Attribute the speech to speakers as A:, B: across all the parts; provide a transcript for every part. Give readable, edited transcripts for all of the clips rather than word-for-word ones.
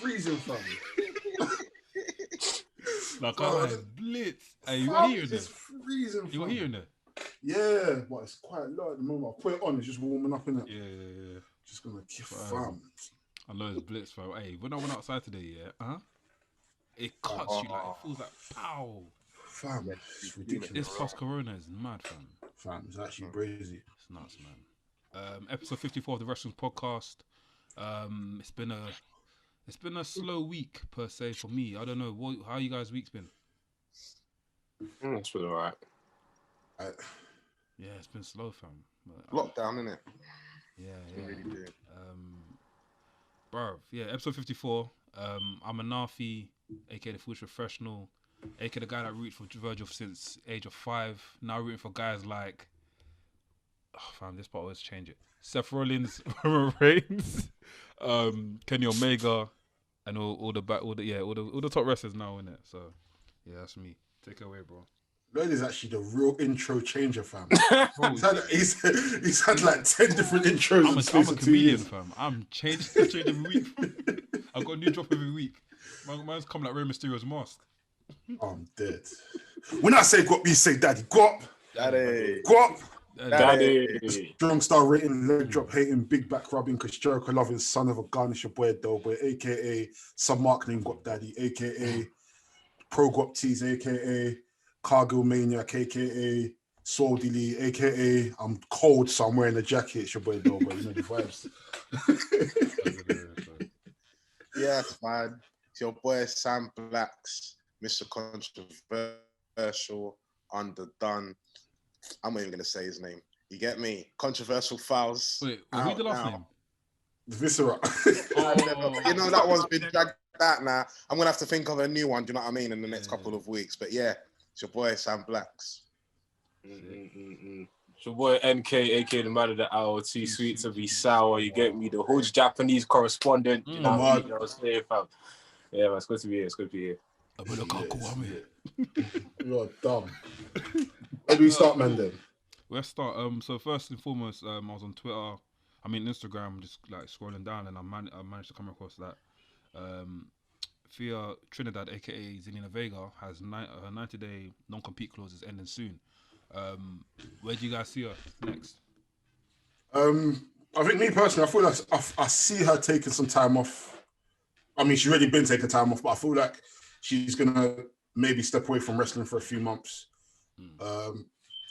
A: freezing, fam.
B: Like, I had blitz. Hey, you were
A: Fam,
B: hearing
A: it's
B: that?
A: freezing,
B: You were
A: fam.
B: hearing that?
A: Yeah, but it's quite low at the moment. I put it on, it's just warming up, innit?
B: Yeah.
A: Just gonna keep fam.
B: I know it's blitz, fam. Hey, when I went outside today, it cuts you like, it feels like pow.
A: Fam, it's ridiculous.
B: This plus Corona is mad, fam.
A: Fam, it's actually crazy.
B: It's nuts, man. Episode 54 of the Wrestling's podcast. It's been a slow week per se for me. I don't know how you guys' week's been.
C: It's been alright.
B: Yeah, it's been slow, fam.
C: Lockdown, innit?
B: Yeah.
C: Really do.
B: Bro, yeah, episode 54. I'm a Nafi, aka the Foolish Professional, aka the guy that rooted for Virgil since age of 5. Now rooting for guys like, fam, this part always change it. Seth Rollins, Roman Reigns, Kenny Omega, and all the top wrestlers now, innit? So yeah, that's me. Take it away, bro.
A: Lloyd is actually the real intro changer, fam. he's had like 10 different intros.
B: I'm a comedian, fam. I'm changing every week. I've got a new drop every week. Mine's come like Rey Mysterio's mask.
A: I'm dead. When I say guap, you say daddy. Guap.
C: Daddy.
A: Guap.
C: Daddy.
A: Strong star rating, leg drop hating, big back rubbing, Chris Jericho loving, son of a gun, it's your boy Doughboy, aka some mark named Guap Daddy, aka Pro Guap Tees, aka Cargill Maniac, aka Saudi Lee, aka I'm cold, so I'm wearing a jacket. It's your boy Doughboy, you know the vibes.
C: Yes, man. It's your boy Sam Blacks, Mr. Controversial, Underdone. I'm not even gonna say his name. You get me? Controversial Fouls.
B: Wait, who's the last name?
A: Viscera.
C: You know that one's been dragged out now. I'm gonna have to think of a new one. Do you know what I mean? In the next couple of weeks. But yeah, it's your boy Sam Blacks.
D: It's your boy NK, aka the man of the hour. Too sweet to be sour. You get me? The whole Japanese correspondent. You know what I saying, fam? Yeah, man, it's good to be here. It's good to be here.
A: You're dumb. Where do we start, Mandem?
B: Let's start. So first and foremost, I was on Twitter. Instagram, just like scrolling down, and I managed to come across that. Thea Trinidad, aka Zelina Vega, has her 90-day non-compete clause is ending soon. Where do you guys see her next?
A: I think me personally, I feel like I see her taking some time off. I mean, she's already been taking time off, but I feel like she's gonna maybe step away from wrestling for a few months.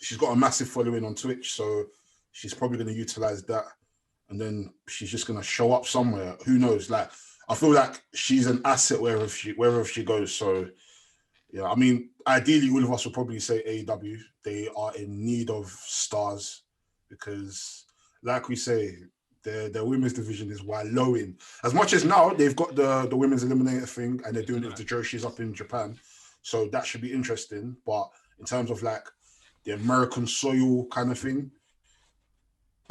A: She's got a massive following on Twitch, so she's probably going to utilize that, and then she's just going to show up somewhere. Who knows? Like, I feel like she's an asset wherever she goes. So, yeah, I mean, ideally, all of us would probably say AEW. They are in need of stars because, like we say, their women's division is wallowing. As much as now they've got the women's eliminator thing and they're doing it to Joshi's up in Japan, so that should be interesting. But in terms of like the American soil kind of thing,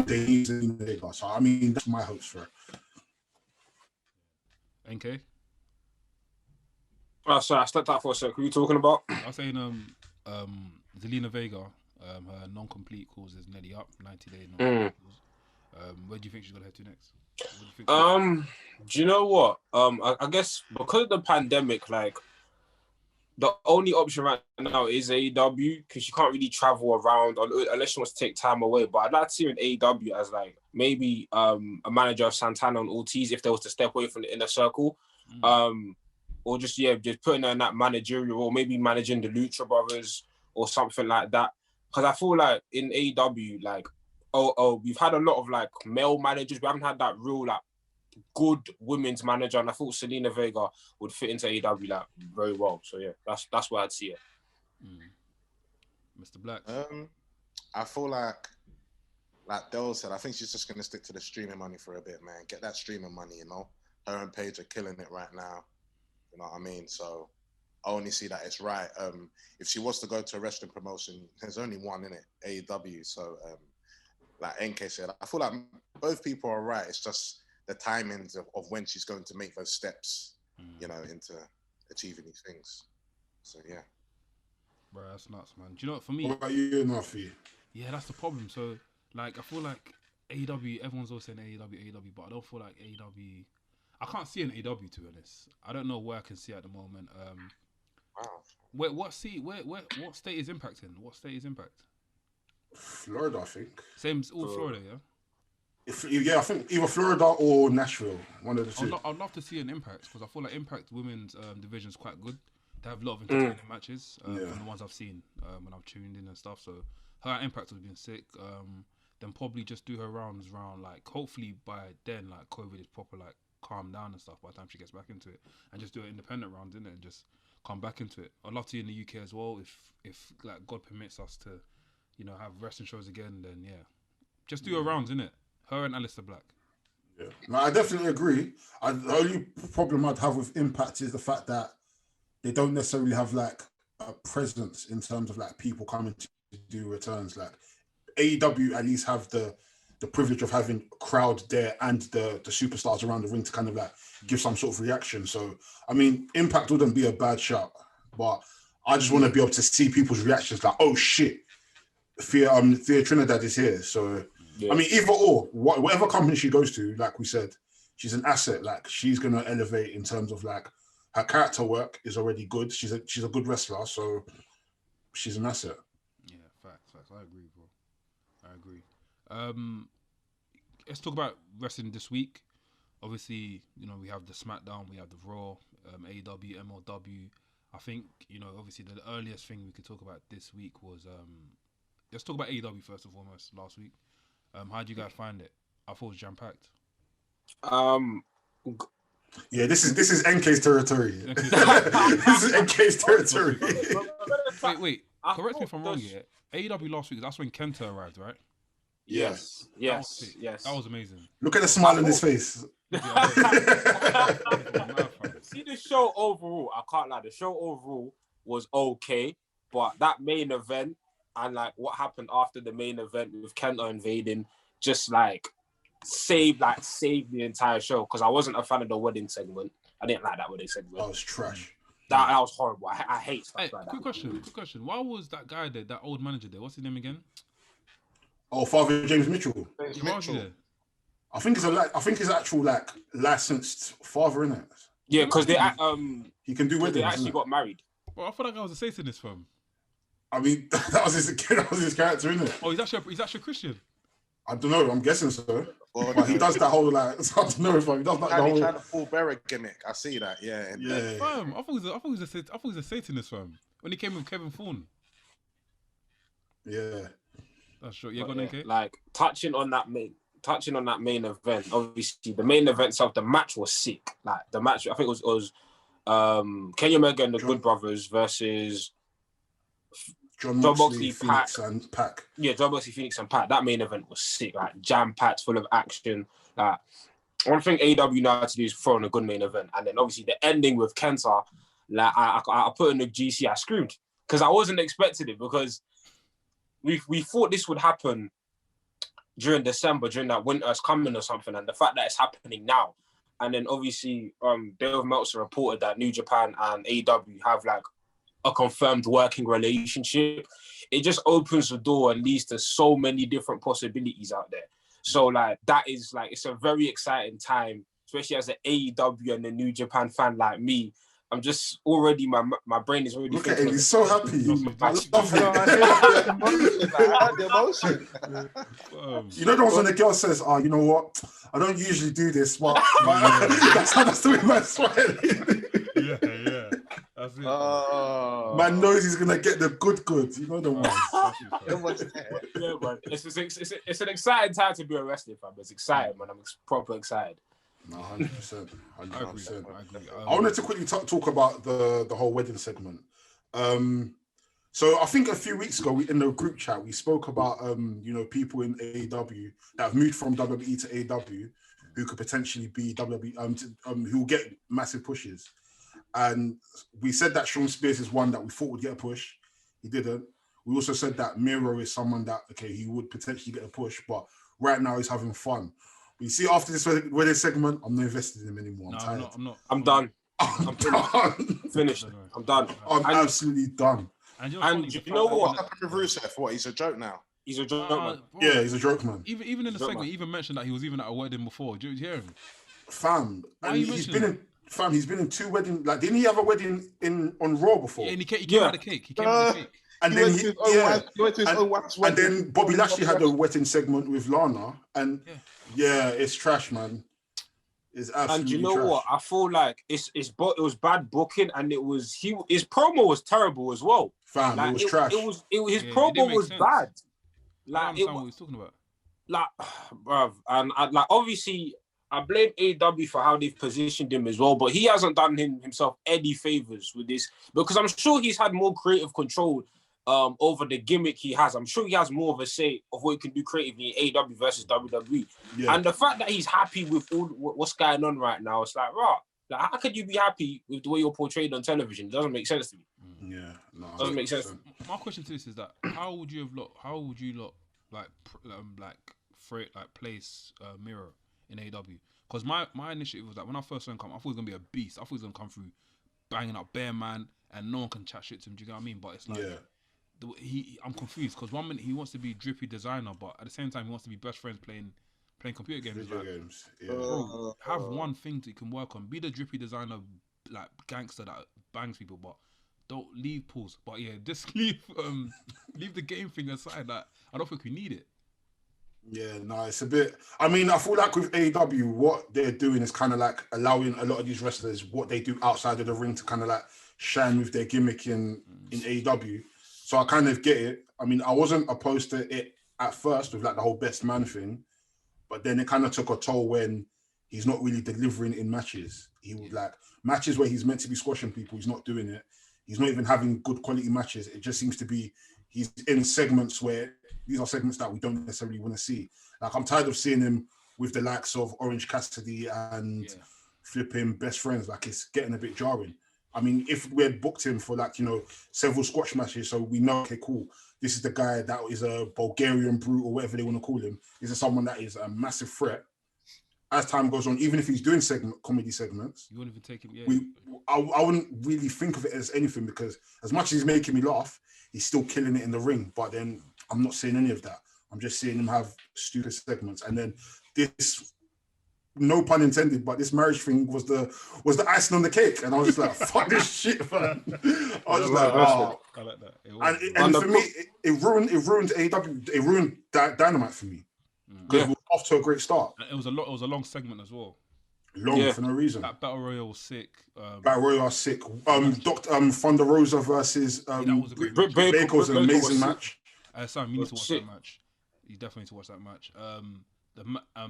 A: they need to. So I mean, that's my hopes for it.
B: NK?
D: Oh, sorry, I stepped out for a sec. Who are you talking about?
B: I was saying Zelina Vega, her non-complete clause is nearly up, 90-day non-complete clause. Where do you think she's gonna head to next?
D: Do you know what? I guess because of the pandemic, like the only option right now is AEW because you can't really travel around unless you want to take time away. But I'd like to see her in AEW as like maybe a manager of Santana and Ortiz if they was to step away from the inner circle. Or just putting her in that managerial role, maybe managing the Lucha Brothers or something like that. Because I feel like in AEW, like, we've had a lot of like male managers. We haven't had that real like good women's manager, and I thought Zelina Vega would fit into AEW like very well. So yeah, that's where I'd see it.
B: Mr. Black.
C: I feel like Dell said, I think she's just gonna stick to the streaming money for a bit, man. Get that streaming money, you know. Her and Paige are killing it right now. You know what I mean? So I only see that it's right. If she was to go to a wrestling promotion, there's only one in it, AEW. So like NK said, I feel like both people are right. It's just the timings of when she's going to make those steps, you know, into achieving these things. So yeah.
B: Bro, that's nuts, man. Do you know what, for me?
A: What about you, Nafi?
B: Yeah, that's the problem. So, like, I feel like AEW, everyone's always saying AEW, but I don't feel like AEW. I can't see an AW, to be honest. I don't know where I can see at the moment.
C: Wow.
B: What state is Impact in? What state is Impact?
A: Florida, I think.
B: Same, all Florida, yeah.
A: I think either Florida or Nashville, one of the two.
B: I'd love to see an Impact because I feel like Impact women's division is quite good. They have a lot of entertaining matches from the ones I've seen when I've tuned in and stuff. So her Impact has been sick. Then probably just do her rounds around, like, hopefully by then, like, COVID is proper, like, calm down and stuff by the time she gets back into it, and just do an independent rounds in it and just come back into it. I'd love to in the UK as well if like God permits us to, you know, have wrestling shows again. Then just do a rounds in it. Her and Aleister Black.
A: Yeah, no, I definitely agree. The only problem I'd have with Impact is the fact that they don't necessarily have like a presence in terms of like people coming to do returns. Like AEW at least have the privilege of having a crowd there and the superstars around the ring to kind of like give some sort of reaction. So I mean, Impact wouldn't be a bad shout, but I just want to be able to see people's reactions. Like, oh shit, Thea Trinidad is here. So. Yeah. I mean, either or, whatever company she goes to, like we said, she's an asset. Like, she's gonna elevate in terms of like her character work is already good. She's a good wrestler, so she's an asset.
B: Yeah, facts. I agree, bro. I agree. Let's talk about wrestling this week. Obviously, you know, we have the SmackDown, we have the Raw, AEW, MLW. I think, you know, obviously the earliest thing we could talk about this week was let's talk about AEW first and foremost. Last week. How did you guys find it? I thought it was jam-packed.
A: Yeah, this is NK's territory. This is NK's territory.
B: Wait. Correct me if I'm wrong here. AEW last week, that's when Kenta arrived, right?
C: Yes.
B: That was amazing.
A: Look at the smile on his face.
D: See the show overall, I can't lie. The show overall was okay, but that main event and like what happened after the main event with Kenta invading just like saved the entire show, because I wasn't a fan of the wedding segment. I didn't like that wedding segment.
A: That was trash.
D: That was horrible. I hate stuff like that.
B: Quick question. Why was that guy there, that old manager there? What's his name again?
A: Oh, Father James Mitchell. I think he's actual like licensed father, innit?
D: Yeah, because
A: he can do weddings.
D: They actually got married.
B: Well, I thought that guy was a Satanist, fam.
A: I mean, that was his character, isn't it?
B: Oh, he's actually Christian.
A: I don't know. I'm guessing so. But he does that whole like. I don't know if he does that.
C: Trying to pull Barrett gimmick. I see that. Yeah.
B: Fam, I thought he was a Satanist, fam. When he came with Kevin Thorne.
A: Yeah.
B: That's true. Yeah, go on, NK.
D: Like touching on that main event. Obviously, the main event itself, the match was sick. Like the match, I think it was Kenny Omega and the Good Brothers versus
A: John Moxley, Phoenix, and Pac.
D: Yeah, John Moxley, Phoenix, and Pac. That main event was sick, like jam-packed, full of action. Like, one thing AEW know how to do is throw in a good main event. And then obviously the ending with Kenta, like I put in the GC, I screamed. Because I wasn't expecting it, because we thought this would happen during December, during that winter's coming or something, and the fact that it's happening now. And then obviously Dave Meltzer reported that New Japan and AEW have like a confirmed working relationship. It just opens the door and leads to so many different possibilities out there. So like that is like, it's a very exciting time, especially as an AEW and a New Japan fan like me. I'm just already, my brain is already.
A: Look at him, he's so happy. I love
C: the emotion.
A: You know the ones when the girl says, "Oh, you know what? I don't usually do this, but that's the way man smiling."
B: Yeah. That's it.
A: Man knows he's gonna get the good. You know the ones.
D: Yeah, man. It's an exciting time to be a wrestling fan. It's exciting, man. I'm proper excited.
A: No, 100%.
B: I agree.
A: I wanted to quickly talk about the whole wedding segment. So I think a few weeks ago, in the group chat, we spoke about people in AEW that have moved from WWE to AEW who could potentially be WWE, who will get massive pushes. And we said that Sean Spears is one that we thought would get a push. He didn't. We also said that Miro is someone that, he would potentially get a push, but right now he's having fun. You see, after this wedding segment, I'm not invested in him anymore. I'm tired.
B: I'm not.
D: I'm done.
A: I'm done.
D: Finished. I'm done.
A: I'm absolutely done.
D: And you know what?
C: What happened with Rusev? What? He's a joke now.
D: He's a joke man.
A: Yeah, he's a joke man.
B: Even in the segment, he even mentioned that he was even at a wedding before. Did you hear him?
A: Fam,
B: Why
A: and
B: are you
A: he's
B: mentioning
A: been he's been in 2 weddings. Like, didn't he have a wedding on Raw before?
B: Yeah, and he came out of the cake. He came out of the cake.
A: And
C: He
A: then
C: went to his own wife. He went to his own wife's
A: and
C: wedding.
A: then Bobby Lashley had a wedding segment with Lana, and it's trash, man. It's absolutely
D: And you know
A: trash.
D: what? I feel like it was bad booking, and his promo was terrible as well.
A: Fam,
D: like,
A: it was trash.
D: His promo was bad.
B: Like, I understand what he's talking about.
D: Like, bruv, and like obviously I blame AEW for how they've positioned him as well, but he hasn't done himself any favors with this, because I'm sure he's had more creative control over the gimmick he has. I'm sure he has more of a say of what he can do creatively in AEW versus WWE. Yeah. And the fact that he's happy with all what's going on right now, it's like, right, like, how could you be happy with the way you're portrayed on television? It doesn't make sense to me.
A: Yeah, no,
D: it doesn't make sense.
B: My question to this is that how would you place Miro in AEW? Because my initiative was that when I first saw him come, I thought he was gonna be a beast. I thought he was gonna come through banging up bare man, and no one can chat shit to him. Do you get what I mean? But it's like, I'm confused, because 1 minute he wants to be drippy designer, but at the same time he wants to be best friends playing computer games.
A: Video games. Yeah.
B: Bro, have one thing that you can work on. Be the drippy designer, like gangster that bangs people, but don't leave pools. But yeah, just leave the game thing aside. That I don't think we need it.
A: Yeah, no, it's a bit. I mean, I feel like with AEW, what they're doing is kind of like allowing a lot of these wrestlers what they do outside of the ring to kind of like shine with their gimmick in AEW. So I kind of get it. I mean, I wasn't opposed to it at first with like the whole best man thing, but then it kind of took a toll when he's not really delivering in matches. He would like matches where he's meant to be squashing people, he's not doing it. He's not even having good quality matches. It just seems to be he's in segments where these are segments that we don't necessarily want to see. Like, I'm tired of seeing him with the likes of Orange Cassidy and flipping best friends. Like, it's getting a bit jarring. I mean, if we had booked him for like, several squash matches, so we know, okay, cool, this is the guy that is a Bulgarian brute or whatever they want to call him. This is someone that is a massive threat. As time goes on, even if he's doing comedy segments,
B: you wouldn't even take him.
A: Yeah, I wouldn't really think of it as anything, because as much as he's making me laugh, he's still killing it in the ring. But then I'm not seeing any of that. I'm just seeing him have stupid segments, and then this, no pun intended, but this marriage thing was the icing on the cake, and I was just like, fuck this shit, man. I was just like, oh.
B: I like that.
A: And for me, it ruined AEW. It ruined Dynamite for me, because it was off to a great start.
B: It was a long segment as well.
A: Long for no reason.
B: That Battle Royale was sick.
A: Battle Royale was sick. Thunder Rosa versus
B: that was a great match.
A: Baker was an amazing match.
B: Sam, you need to watch that match. You definitely need to watch that match. The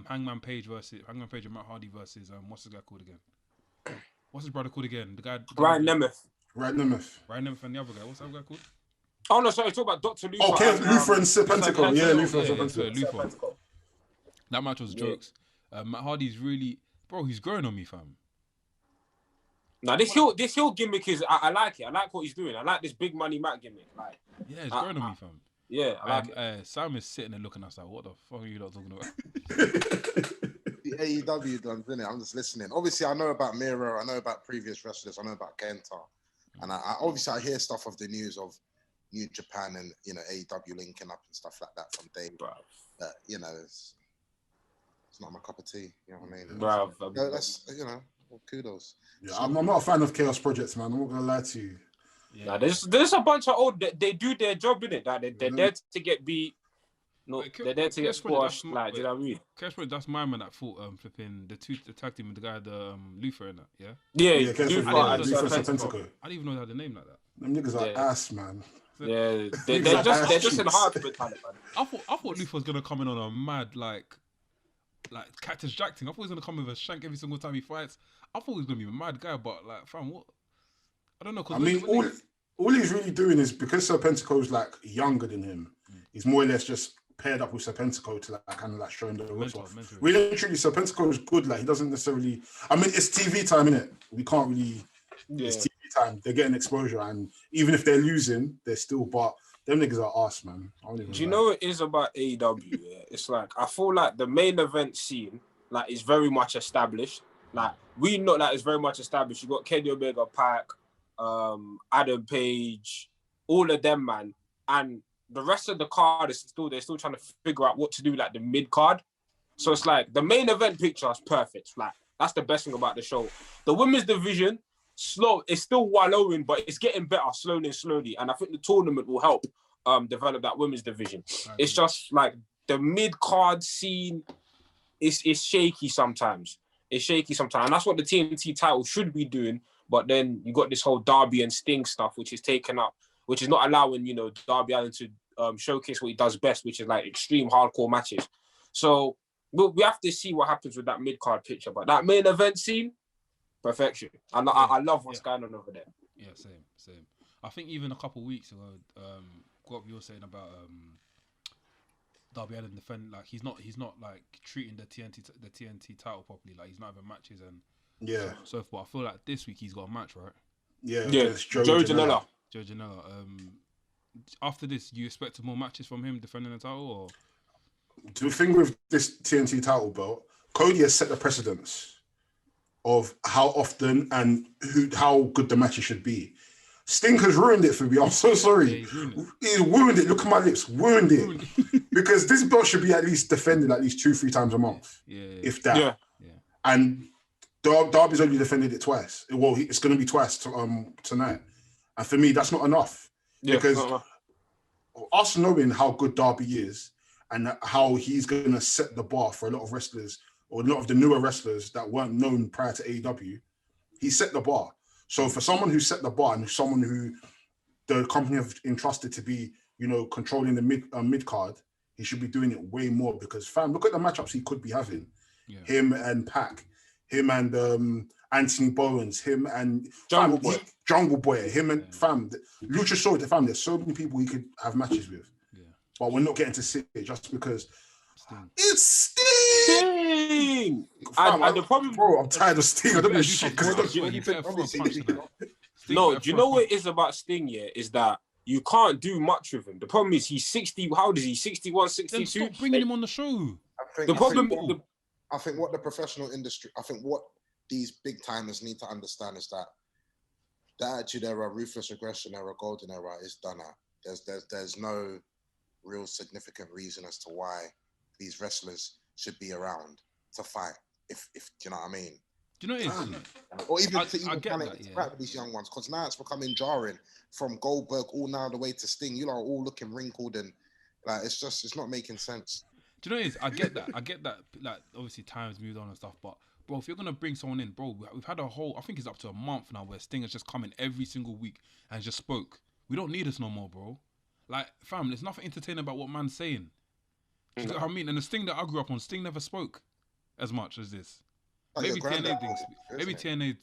B: Hangman Page and Matt Hardy versus what's this guy called again? What's his brother called again? The guy
D: Ryan Nemeth.
A: Ryan Nemeth
B: and the other guy. What's the other guy called?
D: Oh no, sorry, talk about Dr. Luther.
A: Okay, Luther and Serpentico. Yeah, Luther and
B: Serpentico. That match was jokes. Matt Hardy's really, bro. He's growing on me, fam.
D: Now this heel gimmick is I like it. I like what he's doing. I like this big money Matt gimmick. Like,
B: yeah, it's growing on me, fam.
D: Yeah, I like it.
B: Sam is sitting there looking at us like, what the fuck are you not talking about?
C: The AEW done, isn't it? I'm just listening. Obviously, I know about Miro. I know about previous wrestlers. I know about Kenta. And I obviously I hear stuff of the news of New Japan and, AEW linking up and stuff like that from Dave. But, it's not my cup of tea. You know what I mean?
D: Bro,
C: that's, kudos.
A: Yeah, I'm not a fan of Chaos Projects, man. I'm not going to lie to you.
D: Yeah. Nah, there's a bunch of old. They do their job in it. That they're there to get beat. No, they're there to get squashed. Like, do you know what I mean?
B: That's my man that fought flipping the tag team with the guy, the Luther in that. Yeah.
A: Yeah, Luther and
B: Serpentico. I didn't even know they had a name like that.
A: Them niggas are ass, man.
D: Yeah, they're just enhanced talent, man.
B: I thought Luther was gonna come in on a mad like Cactus Jack thing. I thought he was gonna come with a shank every single time he fights. I thought he was gonna be a mad guy, but like, fam, what? I don't know.
A: I mean, all he's really doing is, because Serpentico's like younger than him, he's more or less just paired up with Serpentico to like kind of like showing the ropes off. Really, truly, Serpentico is good. Like, he doesn't necessarily. I mean, it's TV time, innit? We can't really. Yeah. It's TV time. They're getting exposure, and even if they're losing, they're still. But them niggas are arse, man.
D: Do you know what it is about AEW? Yeah? It's like, I feel like the main event scene is very much established. Like, we know that it's very much established. You got Kenny Omega, Pac, Adam Page, all of them, man, and the rest of the card is they're still trying to figure out what to do, like the mid card. So it's like the main event picture is perfect. Like, That's the best thing about the show. The women's division, it's still wallowing, but it's getting better slowly and slowly. And I think the tournament will help develop that women's division. It's just like the mid-card scene is shaky sometimes. It's shaky sometimes. And that's what the TNT title should be doing. But then you got this whole Darby and Sting stuff, which is taken up, which is not allowing, you know, Darby Allin to showcase what he does best, which is like extreme hardcore matches. So we have to see what happens with that mid-card picture. But that main event scene, perfection. And I love what's going on over there.
B: Yeah, same. I think even a couple of weeks ago, what you were saying about Darby Allin defending, like he's not like treating the TNT title properly. Like he's not having matches and so forth. I feel like this week he's got a match, right?
C: Yeah.
D: Joe Janela.
B: Joe Janela. After this, you expect more matches from him defending the title, or?
A: The thing with this TNT title belt, Cody has set the precedence of how often and how good the matches should be. Sting has ruined it for me. I'm so sorry. Yeah, he's ruined it. Look at my lips. Ruined it. Because this belt should be at least defended at least 2-3 times a month. Yeah. If that. Yeah. And Darby's only defended it twice. Well, it's going to be twice tonight. And for me, that's not enough. Yeah, because us knowing how good Darby is and how he's going to set the bar for a lot of wrestlers or a lot of the newer wrestlers that weren't known prior to AEW, he set the bar. So for someone who set the bar and someone who the company have entrusted to be, you know, controlling the mid card, he should be doing it way more because, fam, look at the matchups he could be having. Yeah. Him and Pac, him and Anthony Bowens, him and Jungle Boy, him and Luchasaurus, fam. There's so many people he could have matches with, but we're not getting to see it just because it's Sting.
D: And the problem,
A: bro, I'm tired of Sting. I don't know shit.
D: No, do you know what it is about Sting? Yeah, is that you can't do much with him. The problem is he's 60. How old is he? 61, 62.
B: Then stop bringing him on the show.
C: I think what the professional industry, I think what these big timers need to understand is that the Attitude Era, Ruthless Aggression Era, Golden Era is done at. There's no real significant reason as to why these wrestlers should be around to fight. If you know what I mean.
B: Do you know what it is?
C: Or even interact with these young ones, because now it's becoming jarring. From Goldberg all now the way to Sting, you know, all looking wrinkled and like it's not making sense.
B: Do you know what it is? I get that. Like obviously times moved on and stuff, but bro, if you're gonna bring someone in, bro, we've had a whole, I think it's up to a month now where Sting has just come in every single week and just spoke. We don't need this no more, bro. Like, fam, there's nothing entertaining about what man's saying. Do you know what I mean? And the Sting that I grew up on, Sting never spoke as much as this. Maybe TNA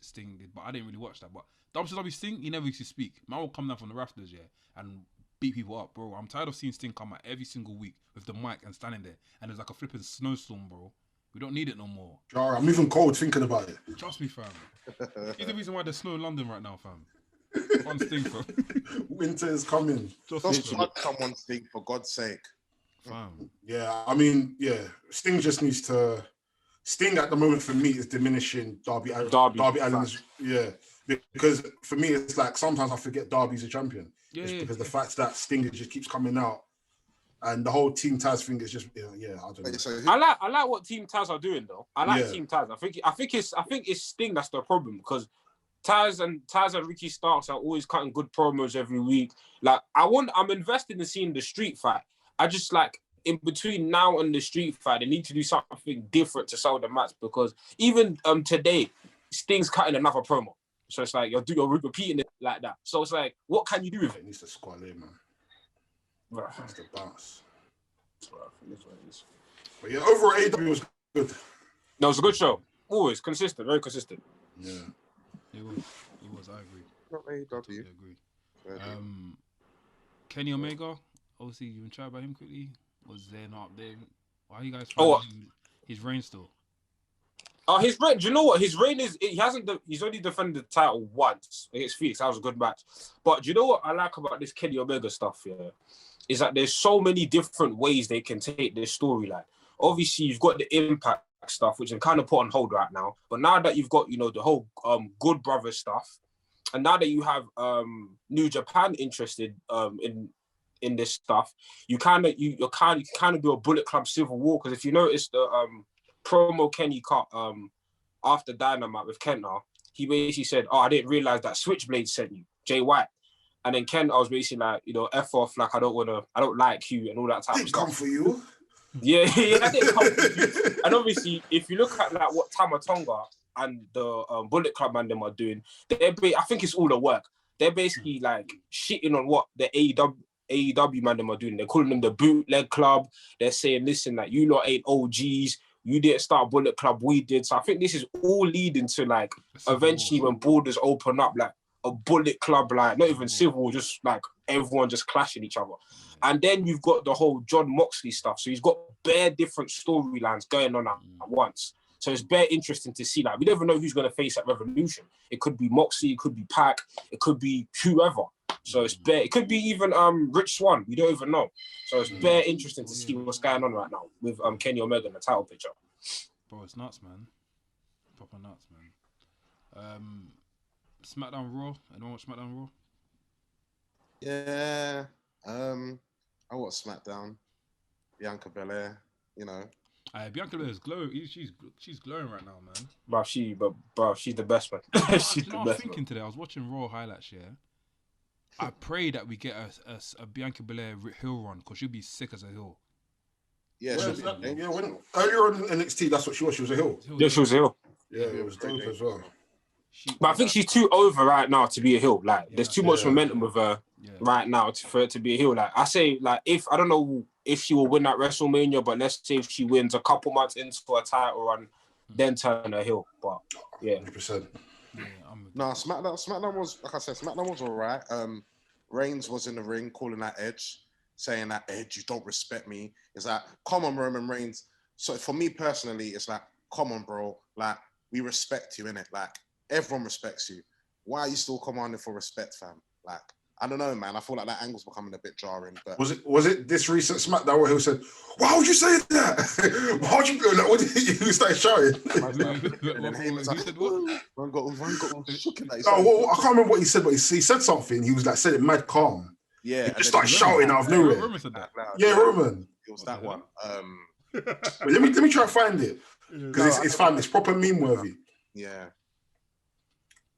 B: Sting did, but I didn't really watch that. But WCW Sting, he never used to speak. Man will come down from the rafters, and beat people up, bro. I'm tired of seeing Sting come out every single week with the mic and standing there, and there's like a flipping snowstorm, bro. We don't need it no more.
A: I'm even cold thinking about it.
B: Trust me, fam. He's the reason why there's snow in London right now, fam. One Sting, fam.
A: Winter is coming.
C: Don't judge someone, Sting, for God's sake.
B: Fam.
A: Yeah, I mean, Sting just needs to. Sting at the moment for me is diminishing Darby Allin's, because for me it's like sometimes I forget Darby's a champion. Because the fact that Sting just keeps coming out, and the whole Team Taz thing is just I don't know.
D: I like what Team Taz are doing though. I like Team Taz. I think it's Sting that's the problem, because Taz and Ricky Starks are always cutting good promos every week. Like I'm invested in seeing the street fight. I just like, in between now and the street fight, they need to do something different to sell the match, because even today, Sting's cutting another promo. So it's like you're repeating it like that. So it's like, what can you do with it?
A: It needs to squat in, man.
D: Right.
A: That's the bounce. But yeah, overall AEW was good.
D: No, it was a good show. Always consistent, very consistent.
B: Yeah, it was. I agree.
C: Not AEW.
B: I agree. Kenny Omega. Obviously, you want to chat about him quickly? Was there not there? Why are you guys his reign still?
D: His reign. Do you know what? His reign is. He's only defended the title once against Felix. That was a good match. But do you know what I like about this Kenny Omega stuff? Yeah, is that there's so many different ways they can take this storyline. Obviously, you've got the Impact stuff, which is kind of put on hold right now. But now that you've got, the whole Good Brothers stuff, and now that you have New Japan interested in this stuff, you kind of do a Bullet Club Civil War, because if you notice promo Kenny cut after Dynamite with Kenta, he basically said, "Oh, I didn't realize that Switchblade sent you, Jay White." And then Kenta was basically like, F off, like I don't like you and all that type of stuff.
A: Come for you.
D: Yeah, I didn't come for you. And obviously, if you look at like what Tamatonga and the Bullet Club man them are doing, I think it's all a work. They're basically like shitting on what the AEW man them are doing. They're calling them the bootleg club. They're saying, listen, like you lot ain't OGs. You didn't start Bullet Club, we did. So I think this is all leading to like eventually when borders open up, like a Bullet Club, like not even civil, just like everyone just clashing each other. And then you've got the whole John Moxley stuff. So he's got bare different storylines going on at once. So it's bare interesting to see. Like we never know who's going to face at Revolution. It could be Moxley, it could be Pac, it could be whoever. So it's bare. It could be even Rich Swann. We don't even know. So it's bare interesting to see what's going on right now with Kenny Omega in the title picture.
B: Bro, it's nuts, man. Proper nuts, man. SmackDown Raw. Anyone watch SmackDown Raw?
C: Yeah. I watch SmackDown. Bianca Belair.
B: Bianca Belair is glowing. She's glowing right now, man.
D: Bro, she's the best, man. She's the
B: I was
D: best.
B: thinking today. I was watching Raw highlights. Yeah. I pray that we get a Bianca Belair heel run because she'll be sick as a heel.
C: Yeah,
A: when earlier on in NXT, that's what she was. She was a heel.
D: Yeah, she was a heel.
A: Yeah, it was dope as well.
D: But I think she's too over right now to be a heel. Like, there's too much momentum with her right now for it to be a heel. Like, I say, like, I don't know if she will win at WrestleMania, but let's say if she wins a couple months into a title run, then turn her heel. But yeah,
A: 100%.
B: Yeah,
C: no, SmackDown was, like I said, SmackDown was all right. Reigns was in the ring calling that Edge, saying that Edge, you don't respect me. It's like, come on, Roman Reigns. So for me personally, it's like, come on, bro. Like, we respect you, innit? Like, everyone respects you. Why are you still commanding for respect, fam? Like, I don't know, man. I feel like that angle's becoming a bit jarring. But
A: was it this recent SmackDown where he said, "Why would you say that? Why would you go like? What did you start shouting?"
C: And then Heyman's like, "One got shook in that."
A: I can't remember what he said, but he said something. He was like, said it mad calm.
C: Yeah,
A: he just started shouting out of nowhere.
B: Roman said that.
A: Yeah, Roman.
C: It was that one.
A: But let me try to find it because it's fun. It's proper meme worthy.
C: Yeah.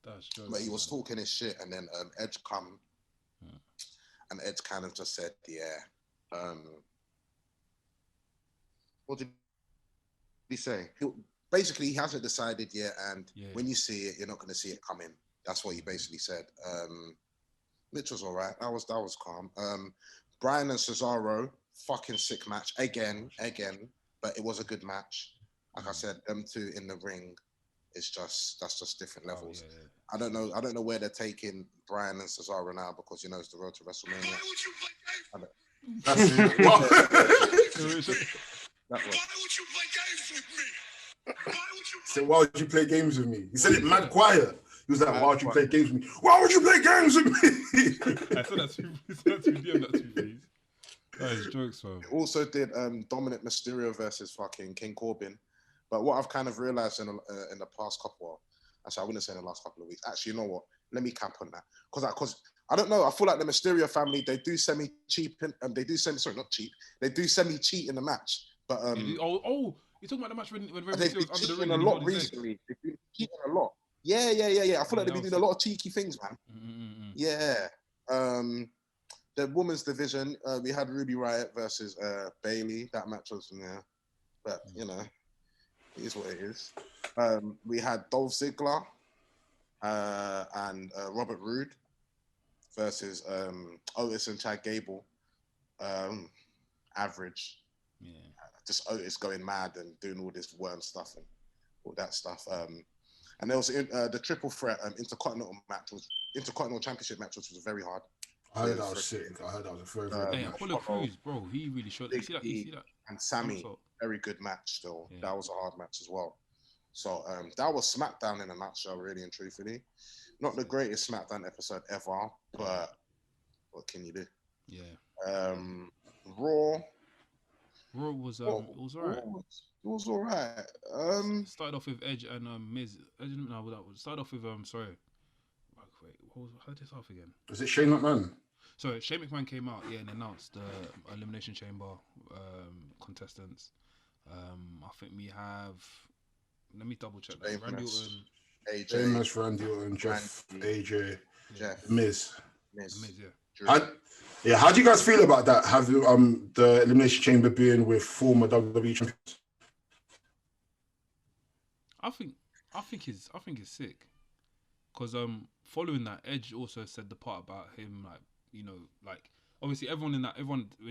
B: That's true.
C: But he was talking his shit, and then Edge come, and Edge kind of just said, "Yeah." What did he say? Basically, he hasn't decided yet, and when you see it, you're not going to see it coming. That's what he basically said. Which was all right. That was calm. Bryan and Cesaro, fucking sick match again, but it was a good match. Like I said, them two in the ring. That's just different levels. I don't know where they're taking Bryan and Cesaro now because it's the road to WrestleMania.
A: Why would you play games with me? He said it mad quiet. He was like, "Why would you play games with me? Why would you play games with me?"
B: I said that to DM. That is jokes, man.
C: It also did Dominic Mysterio versus fucking King Corbin. But what I've kind of realized in the past couple, actually I wouldn't say in the last couple of weeks. Actually, you know what? Let me cap on that because I don't know. I feel like the Mysterio family they do semi-cheat and they do semi-cheat in the match. But
B: you're talking about the match when
C: they've been cheating a lot recently. They've been cheating a lot. Yeah. I feel like they've been doing a lot of cheeky things, man. Yeah. The women's division, we had Ruby Riott versus Bayley. That match was but it is what it is. We had Dolph Ziggler and Robert Roode versus Otis and Chad Gable. Average. Yeah. Just Otis going mad and doing all this worm stuff and all that stuff. And there was the triple threat Intercontinental Championship match, which was very hard.
A: I heard that was sick. I heard that was a very good match.
B: Apollo Crews, bro, he really showed. You see that?
C: And Sammy, very good match still. Yeah. That was a hard match as well. So that was SmackDown in a nutshell, really and truthfully. Not the greatest SmackDown episode ever, but what can you do?
B: Yeah.
C: Raw
B: was it was alright.
C: It was alright.
B: Started off with Edge and Miz. I didn't know that was. Started off with sorry. Wait, how did it start off again?
A: Was it Shane McMahon?
B: So Shane McMahon came out, and announced the Elimination Chamber contestants. I think we have. Let me double check that.
C: Sheamus,
B: Randy Orton,
C: AJ,
A: Sheamus, Randy Orton, Jeff,
C: Randy,
A: AJ,
C: Jeff,
A: Miz.
B: Miz, yeah.
C: Drew.
A: How do you guys feel about that? Have the Elimination Chamber being with former WWE champions?
B: I think it's sick. Because following that, Edge also said the part about him, like, you know, like, obviously it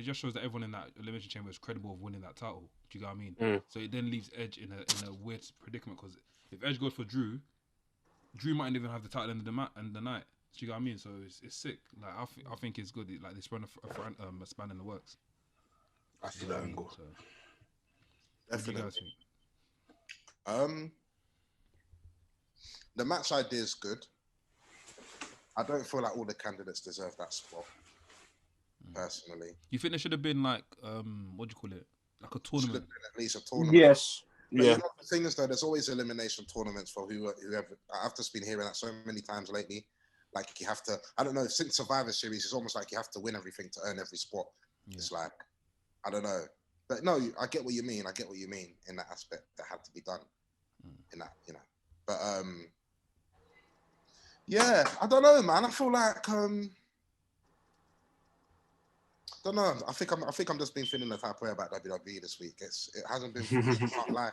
B: just shows that everyone in that Elimination Chamber is credible of winning that title. Do you get what I mean? So it then leaves Edge in a weird predicament, because if Edge goes for Drew mightn't even have the title in the night. Do you get what I mean? So it's sick. Like, I think it's good. Like, they spun a span in the works.
A: I see that angle.
B: So,
C: Definitely.
B: what do you guys think?
C: The match idea is good. I don't feel like all the candidates deserve that spot, personally.
B: You think there should have been, like, what do you call it? Like a
C: Should have
B: tournament?
C: been at least a tournament.
D: Yes.
C: But
D: Yeah.
C: you know, the thing is, though, there's always elimination tournaments for whoever. I've just been hearing that so many times lately. Like, you have to, I don't know, since Survivor Series, it's almost like you have to win everything to earn every spot.
B: Yeah.
C: It's like, I don't know. But no, I get what you mean. I get what you mean in that aspect that had to be done. In that, you know. But, yeah, I don't know, man. I feel like, don't know. I think I'm just been feeling the type of way about WWE this week. It hasn't been for me. I can't lie.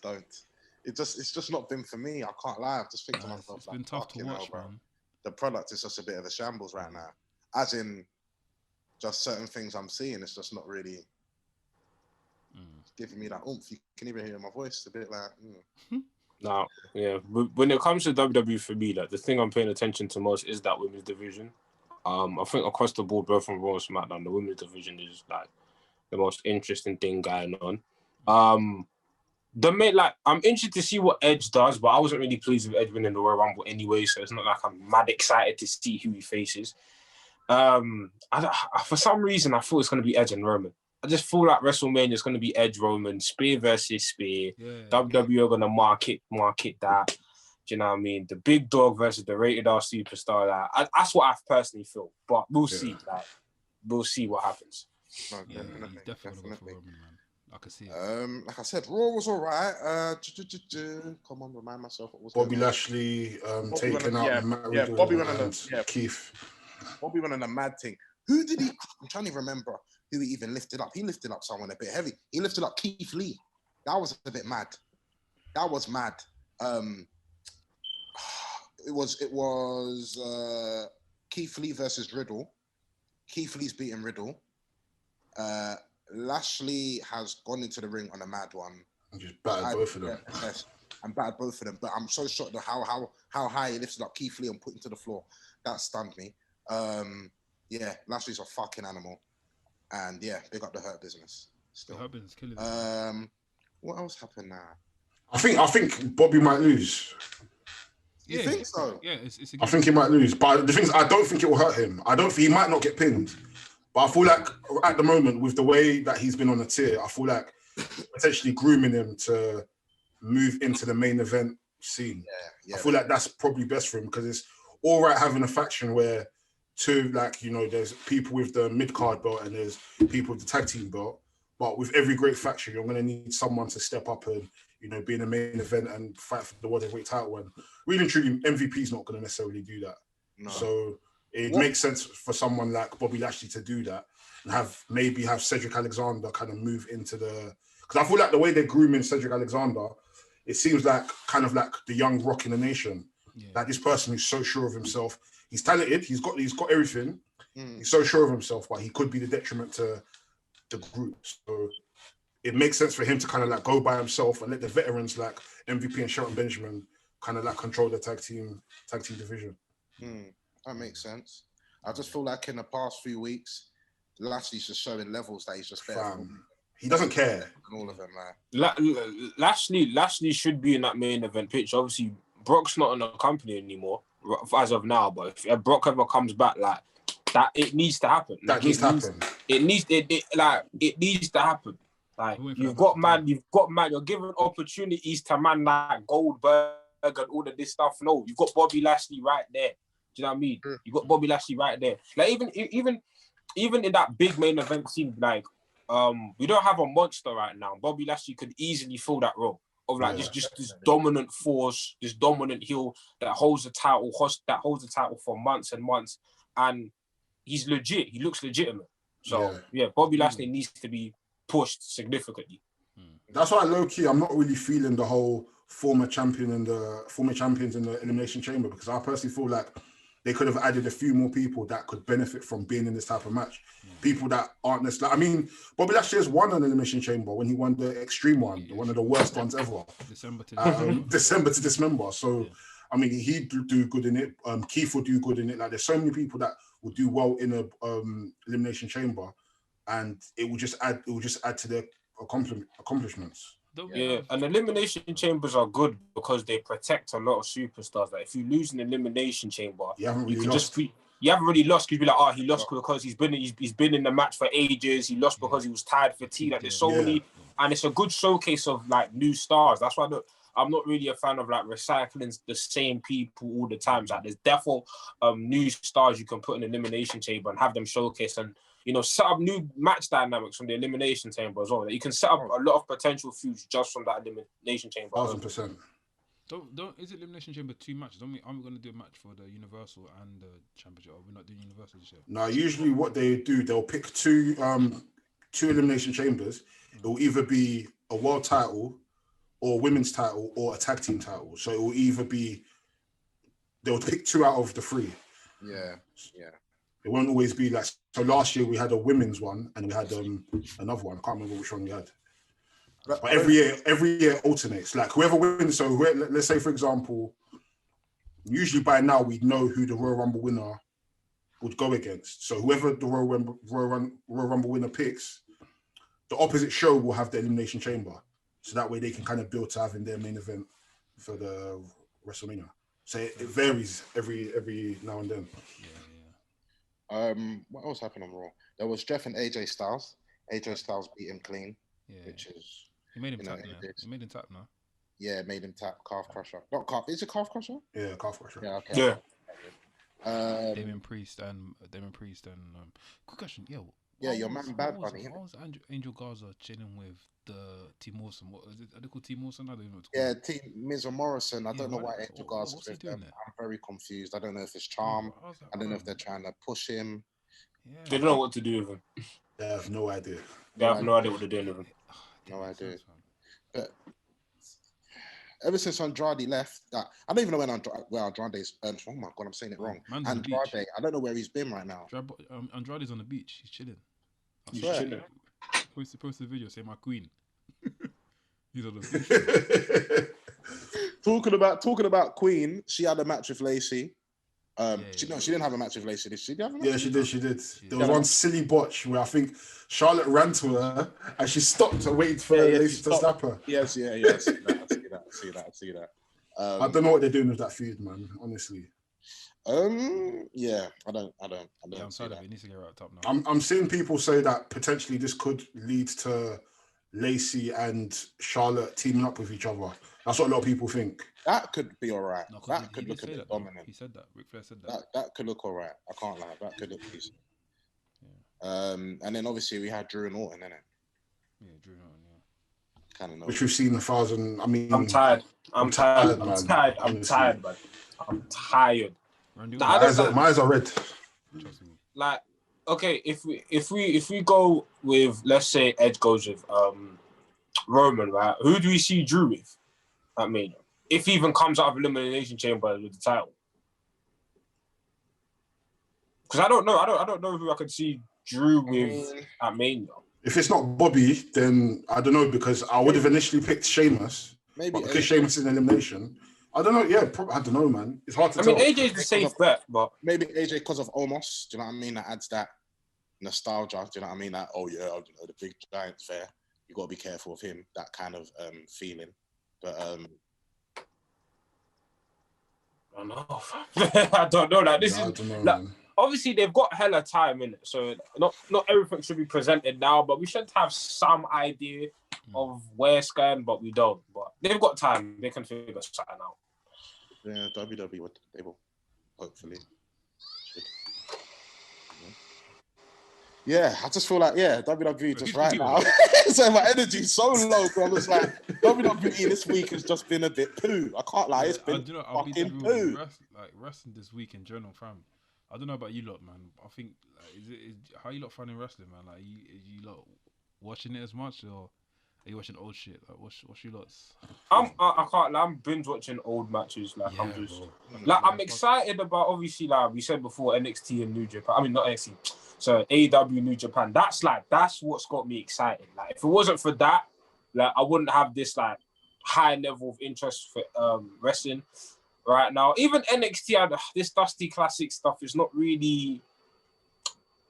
C: Don't. It's just not been for me. I can't lie. I've just think to myself,
B: it's been tough to watch,
C: bro.
B: man.
C: The product is just a bit of a shambles right now. As in, just certain things I'm seeing, it's just not really giving me that oomph. You can even hear my voice a bit like.
D: Now, yeah. When it comes to WWE for me, like the thing I'm paying attention to most is that women's division. I think across the board, both from Raw and SmackDown, the women's division is like the most interesting thing going on. I'm interested to see what Edge does, but I wasn't really pleased with Edge winning the Royal Rumble anyway, so it's not like I'm mad excited to see who he faces. For some reason, I thought it's going to be Edge and Roman. I just feel like WrestleMania is going to be Edge, Roman, Spear versus Spear.
B: Yeah.
D: WWE are going to market that. Do you know what I mean? The big dog versus the rated R superstar. Like, that's what I personally feel. But we'll see. Like, we'll see what happens.
C: No,
B: Yeah,
C: definitely.
B: he's definitely for Roman, man. I can see it.
C: Like I said, Raw was all right. Come on, remind myself what was
A: Bobby
C: going on.
A: Lashley
C: Bobby
A: taking
C: running-
A: out Matt
C: yeah,
A: Riddle
C: Bobby running
A: and
C: the- yeah.
A: Keith.
C: Bobby running a mad thing. Who did he? I'm trying to remember who he even lifted up. He lifted up someone a bit heavy. He lifted up Keith Lee. That was a bit mad. That was mad. It was Keith Lee versus Riddle. Keith Lee's beating Riddle. Lashley has gone into the ring on a mad one.
A: And just battered both of them.
C: Yes, and battered both of them. But I'm so shocked at how high he lifted up Keith Lee and put him to the floor. That stunned me. Yeah, Lashley's a fucking animal. And yeah, big up the Hurt Business. Still.
B: The Hurt Business killing it.
C: What else happened now?
A: I think Bobby might lose.
C: You think so?
B: Yeah, it's
A: I think he might lose. But the thing is, I don't think it will hurt him. I don't think he might not get pinned. But I feel like at the moment, with the way that he's been on the tier, I feel like potentially grooming him to move into the main event scene.
C: Yeah.
A: I feel like that's probably best for him, because it's all right having a faction where there's people with the mid-card belt and there's people with the tag team belt. But with every great faction, you're going to need someone to step up and, be in the main event and fight for the world heavyweight title. And really and truly, MVP's not going to necessarily do that.
C: No.
A: So it makes sense for someone like Bobby Lashley to do that and have Cedric Alexander kind of move into the... Because I feel like the way they're grooming Cedric Alexander, it seems like kind of like the young Rock in the Nation. Yeah. Like this person who's so sure of himself. He's talented. He's got everything. He's so sure of himself, but he could be the detriment to the group. So it makes sense for him to kind of like go by himself and let the veterans like MVP and Shelton Benjamin kind of like control the tag team division.
C: That makes sense. I just feel like in the past few weeks, Lashley's just showing levels that he's just better.
A: He doesn't care.
C: All of them,
D: Lashley should be in that main event pitch. Obviously, Brock's not in the company anymore as of now. But if Brock ever comes back, like that, it needs to happen. It needs to happen. Like you've got man. You're giving opportunities to man like Goldberg and all of this stuff. No, you've got Bobby Lashley right there. Do you know what I mean? You've got Bobby Lashley right there. Like even in that big main event scene, like we don't have a monster right now. Bobby Lashley could easily fill that role of like just this dominant force, this dominant heel that holds the title, for months and months, and he's legit. He looks legitimate. So Bobby Lashley needs to be pushed significantly.
A: That's why low key I'm not really feeling the whole former champions in the Elimination Chamber, because I personally feel like they could have added a few more people that could benefit from being in this type of match. People that aren't necessarily... I mean, Bobby Lashley has won an Elimination Chamber when he won the Extreme one, one of the worst ones ever. December to Dismember. So, I mean, he'd do good in it. Keith would do good in it. Like, there's so many people that would do well in a Elimination Chamber, and it will just add to their accomplishments.
D: And Elimination Chambers are good because they protect a lot of superstars. Like if you lose an Elimination Chamber,
A: you haven't really lost.
D: You haven't really lost. You'd be like, oh, he lost because he's been in the match for ages. He lost because he was tired, fatigued. Like there's so many, and it's a good showcase of like new stars. That's why I'm not really a fan of like recycling the same people all the time. Like there's definitely new stars you can put in the Elimination Chamber and have them showcase and set up new match dynamics from the Elimination Chamber as well. Like you can set up a lot of potential feuds just from that Elimination Chamber.
A: 1,000%.
B: Don't is it Elimination Chamber 2 matches? Aren't we going to do a match for the Universal and the Championship? Or we're not doing Universal this year?
A: No, usually what they do, they'll pick two Elimination Chambers. It will either be a world title or a women's title or a tag team title. So it will either be, they'll pick 2 out of the 3.
C: Yeah.
A: It won't always be like, so last year we had a women's one and we had another one. I can't remember which one we had. But every year alternates. Like whoever wins, so let's say, for example, usually by now we know who the Royal Rumble winner would go against. So whoever the Royal Rumble winner picks, the opposite show will have the Elimination Chamber. So that way they can kind of build to having their main event for the WrestleMania. So it varies every now and then.
C: What else happened on Raw? There was Jeff and AJ Styles. AJ Styles beat him clean, which is...
B: He made him tap now. He made him tap now.
C: Yeah, made him tap. Calf crusher. Not calf. Is it calf crusher?
A: Yeah, calf crusher.
C: Yeah, okay.
D: Yeah.
B: Damien Priest and quick question.
C: Your man Bad Bunny.
B: Why was Angel Garza chilling with the T Morrison? What is it? Are they called T Morrison? I don't know.
C: Yeah, Miz and Morrison. I don't know why Angel Garza's with them. I'm very confused. I don't know if it's charm. I don't know if they're trying to push him.
B: Yeah.
D: They don't know what to do with him.
A: They have no idea.
D: They have no idea what they're doing with him.
C: No idea. But ever since Andrade left, I don't even know where Andrade's. Oh my god, I'm saying it wrong. Andrade, I don't know where he's been right now.
B: Andrade's on the beach. He's chilling.
C: He's chilling.
B: Post the video. Say my queen. He's on the
C: beach. Talking about Queen. She had a match with Lacey. She didn't have a match with Lacey. Did she have a match?
A: Yeah, she did. There was one silly botch where I think Charlotte ran to her and she stopped and waited for Lacey to slap her.
C: Yes. I see that.
A: I don't know what they're doing with that feud, man. Honestly.
C: Yeah, I don't.
B: Yeah, I'm sorry that it needs to get wrapped up now.
A: I'm seeing people say that potentially this could lead to Lacey and Charlotte teaming up with each other. That's what a lot of people think.
C: That could be all right. That could look a bit dominant.
B: He said that. Ric Flair said that.
C: That could look all right. I can't lie. That could look decent. Yeah. And then obviously we had Drew and Orton, innit?
B: Yeah, Drew and Orton, yeah.
C: Kind of know.
A: Which we've seen 1,000. I mean,
D: I'm tired. I'm tired, man.
A: My eyes are red.
D: Like, okay, if we go with, let's say Edge goes with Roman, right? Who do we see Drew with? I mean, if he even comes out of Elimination Chamber with the title, because I don't know who I could see Drew with at Mania.
A: If it's not Bobby, then I don't know, because I would have initially picked Sheamus.
C: Maybe
A: but because Sheamus is in elimination. I don't know. Yeah, I don't know, man. It's hard to tell.
D: I mean, AJ's the safe bet, but
C: maybe AJ because of Omos. Do you know what I mean? That adds that nostalgia. Do you know what I mean? That the big giant's there. You got to be careful of him. That kind of feeling. But
D: I don't know. I don't know. Like this
A: I
D: is
A: don't know,
D: like,
A: man.
D: obviously they've got hella time in it, so not everything should be presented now. But we should have some idea of where it's going, but we don't. But they've got time; they can figure something out.
C: Yeah, WWE they will hopefully. Yeah, I just feel like, WWE just right now. So my energy's so low, bro. It's like WWE this week has just been a bit poo. I can't lie, it's been fucking poo.
B: Wrestling this week in general, fam. I don't know about you lot, man. I think how you lot finding wrestling, man? Like, you lot watching it as much, or are you watching old shit? Like, what's your lots?
D: I can't lie, I'm binge watching old matches. Like, I'm just I'm excited about, obviously, like we said before, NXT and New Japan. I mean, not NXT. So AEW New Japan. That's what's got me excited. Like, if it wasn't for that, like, I wouldn't have this like high level of interest for wrestling right now. Even NXT, this Dusty Classic stuff is not really.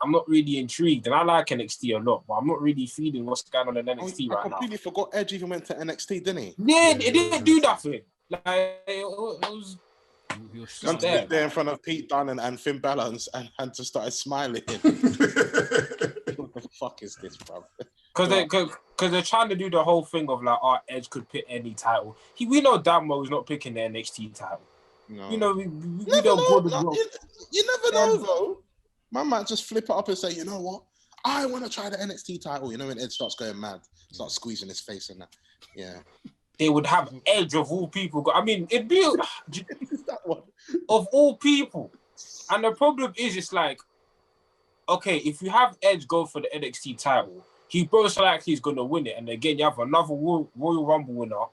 D: I'm not really intrigued, and I like NXT a lot, but I'm not really feeling what's going on in NXT right now. I completely
C: forgot Edge even went to NXT, didn't he?
D: Yeah, it didn't do nothing. Like, it was
C: just there in front of Pete Dunne and Finn Balor and just started smiling. What the fuck is this, bro?
D: Because they're trying to do the whole thing of like, Edge could pick any title. We know damn well he's not picking the NXT title. No. You know, we know.
C: You never know, though. Man might just flip it up and say, you know what? I want to try the NXT title. You know, when Edge starts going mad, starts squeezing his face and that. Yeah.
D: They would have Edge of all people. I mean, it'd be
C: that one
D: of all people. And the problem is, it's like, okay, if you have Edge go for the NXT title, he most likely is going to win it. And again, you have another Royal Rumble winner,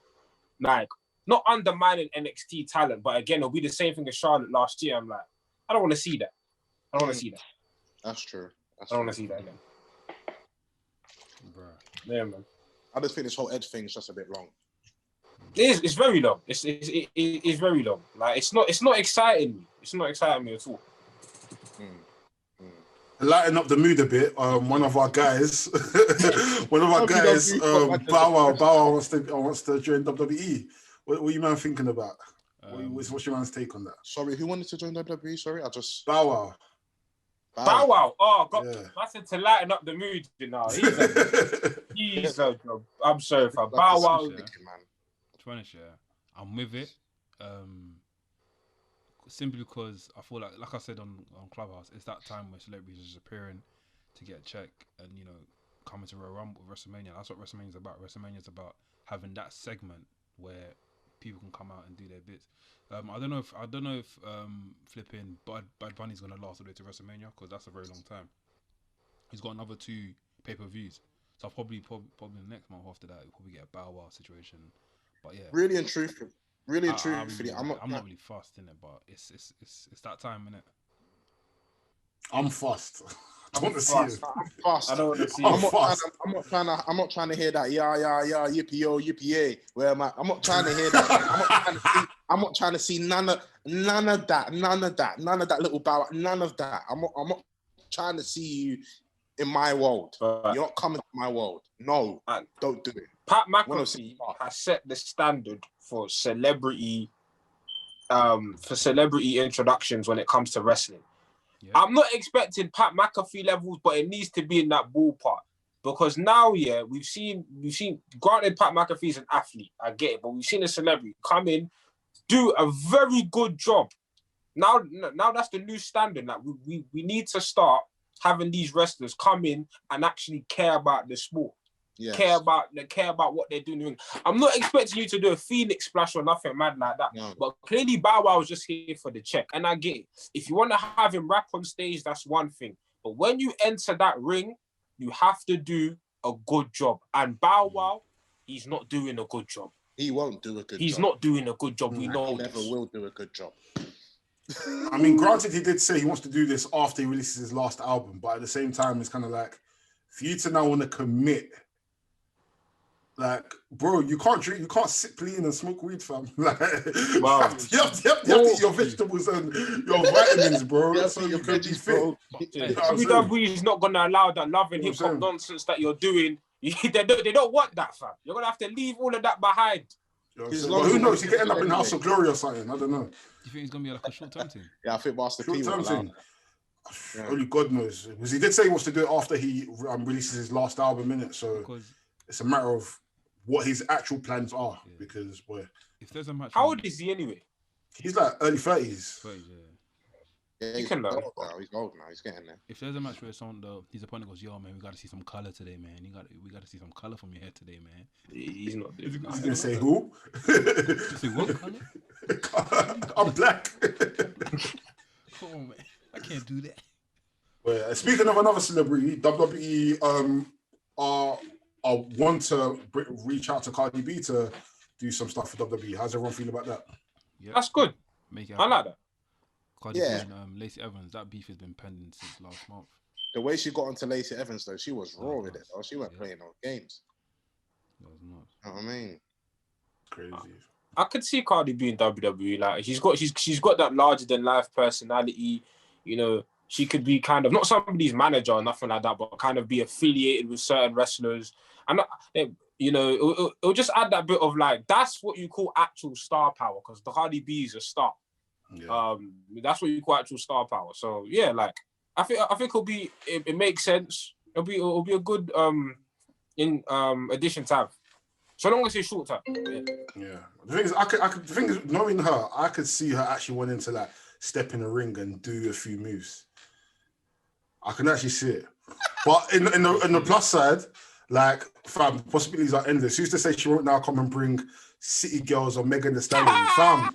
D: like, not undermining NXT talent, but again, it'll be the same thing as Charlotte last year. I'm like, I don't want to see that. I don't want to see that.
C: That's true.
D: I don't want to see that again.
B: Bruh.
D: Yeah, man.
C: I just think this whole Edge thing is just a bit long.
D: It's very long. It's very long. Like, it's not exciting me. It's not exciting me at all.
A: Lighten up the mood a bit. One of our guys, Bow Wow wants to join WWE. What are you man thinking about? What's your man's take on that?
C: Sorry, who wanted to join WWE? Sorry,
A: Bow Wow.
D: Bow Wow. Oh, God. Yeah. I said to lighten up the mood. He's a job. I'm sorry for Bow Wow.
B: I'm with it. Simply because I feel like I said on Clubhouse, it's that time where celebrities are just appearing to get a check and, you know, coming to Royal Rumble, WrestleMania. That's what WrestleMania is about. WrestleMania is about having that segment where people can come out and do their bits. I don't know if flipping Bad Bunny's gonna last all the way to WrestleMania, because that's a very long time. He's got another 2 pay-per-views, so probably the next month after that we'll probably get a Bow Wow situation. But yeah,
C: really and truthfully, I'm not
B: really fussed in it, but it's that time, innit?
A: I'm fussed. I want to see it.
C: I'm fussed.
D: I don't want to see it.
C: I'm not trying to hear that. Yeah, yippee yo, yippee yay. Where am I? I'm not trying to hear that. I'm not trying to see none of that little bow. None of that. I'm not trying to see you in my world. You're not coming to my world. No, don't do it.
D: Pat McAfee has set the standard for celebrity introductions when it comes to wrestling. Yeah. I'm not expecting Pat McAfee levels, but it needs to be in that ballpark. Because now, yeah, we've seen. Granted, Pat McAfee's an athlete, I get it, but we've seen a celebrity come in, do a very good job. Now that's the new standard. Like, we need to start having these wrestlers come in and actually care about the sport. Yes. Care about what they're doing. I'm not expecting you to do a Phoenix splash or nothing mad like that. No. But clearly Bow Wow was just here for the check. And I get it. If you want to have him rap on stage, that's one thing. But when you enter that ring, you have to do a good job. And Bow Wow, he's not doing a good job.
C: He won't do a good job.
D: He's not doing a good job. We know
C: he never will do a good job.
A: I mean, granted, he did say he wants to do this after he releases his last album. But at the same time, it's kind of like, for you to now want to commit, like, bro, you can't drink, you can't sit clean and smoke weed, fam. Like,
D: wow.
A: you have to eat your vegetables and your vitamins, bro. So you can be fit.
D: WWE is not gonna allow that love and hip hop nonsense that you're doing. They don't want that, fam. You're gonna have to leave all of that behind.
A: Who knows? He could end up in House of Glory or something. I don't know.
B: Do you think it's gonna be like a short-term thing?
C: Yeah, I think Master P will allow that.
A: Only God knows. Because he did say he wants to do it after he releases his last album, innit? So it's a matter of what his actual plans are. Yeah. Because, boy,
B: if there's a match,
D: how old is he anyway?
A: He's like early 30s.
B: 30s, yeah.
C: Yeah,
D: You
C: he's
D: can learn.
C: old now. He's old now. He's getting there.
B: If there's a match where his opponent goes, yo man, we got to see some color today, man. We got to see some color from your head today, man.
D: He's not doing
A: He's
D: that.
A: gonna say who?
B: You say what color?
A: I'm black.
B: Come on, man. I can't do that.
A: But speaking of another celebrity, WWE are want to reach out to Cardi B to do some stuff for WWE. How's everyone feel about that?
B: Yep.
D: That's good.
B: Make it
D: I
B: happen.
D: like that.
B: Cardi
C: Yeah.
B: B and Lacey Evans, that beef has been pending since last month.
C: The way she got onto Lacey Evans, though, she was raw
B: Oh,
C: with it.
B: nice.
C: Though. She weren't
B: Yeah.
C: playing no games.
B: That was nuts.
C: You know what I mean?
A: Crazy.
D: I could see Cardi B in WWE. Like she's got that larger than life personality. You know, she could be kind of not somebody's manager or nothing like that, but kind of be affiliated with certain wrestlers. And you know, it'll just add that bit of like that's what you call actual star power because the Cardi B is a star.
A: Yeah.
D: That's what you call actual star power. So yeah, like I think it makes sense. It'll be a good addition to have. So long as it's short time.
A: Yeah. The thing is, the thing is, knowing her, I could see her actually wanting to like step in the ring and do a few moves. I can actually see it. But in the plus side, like, fam, possibilities are endless. Who's to say she won't now come and bring City Girls or Megan Thee Stallion? Fam,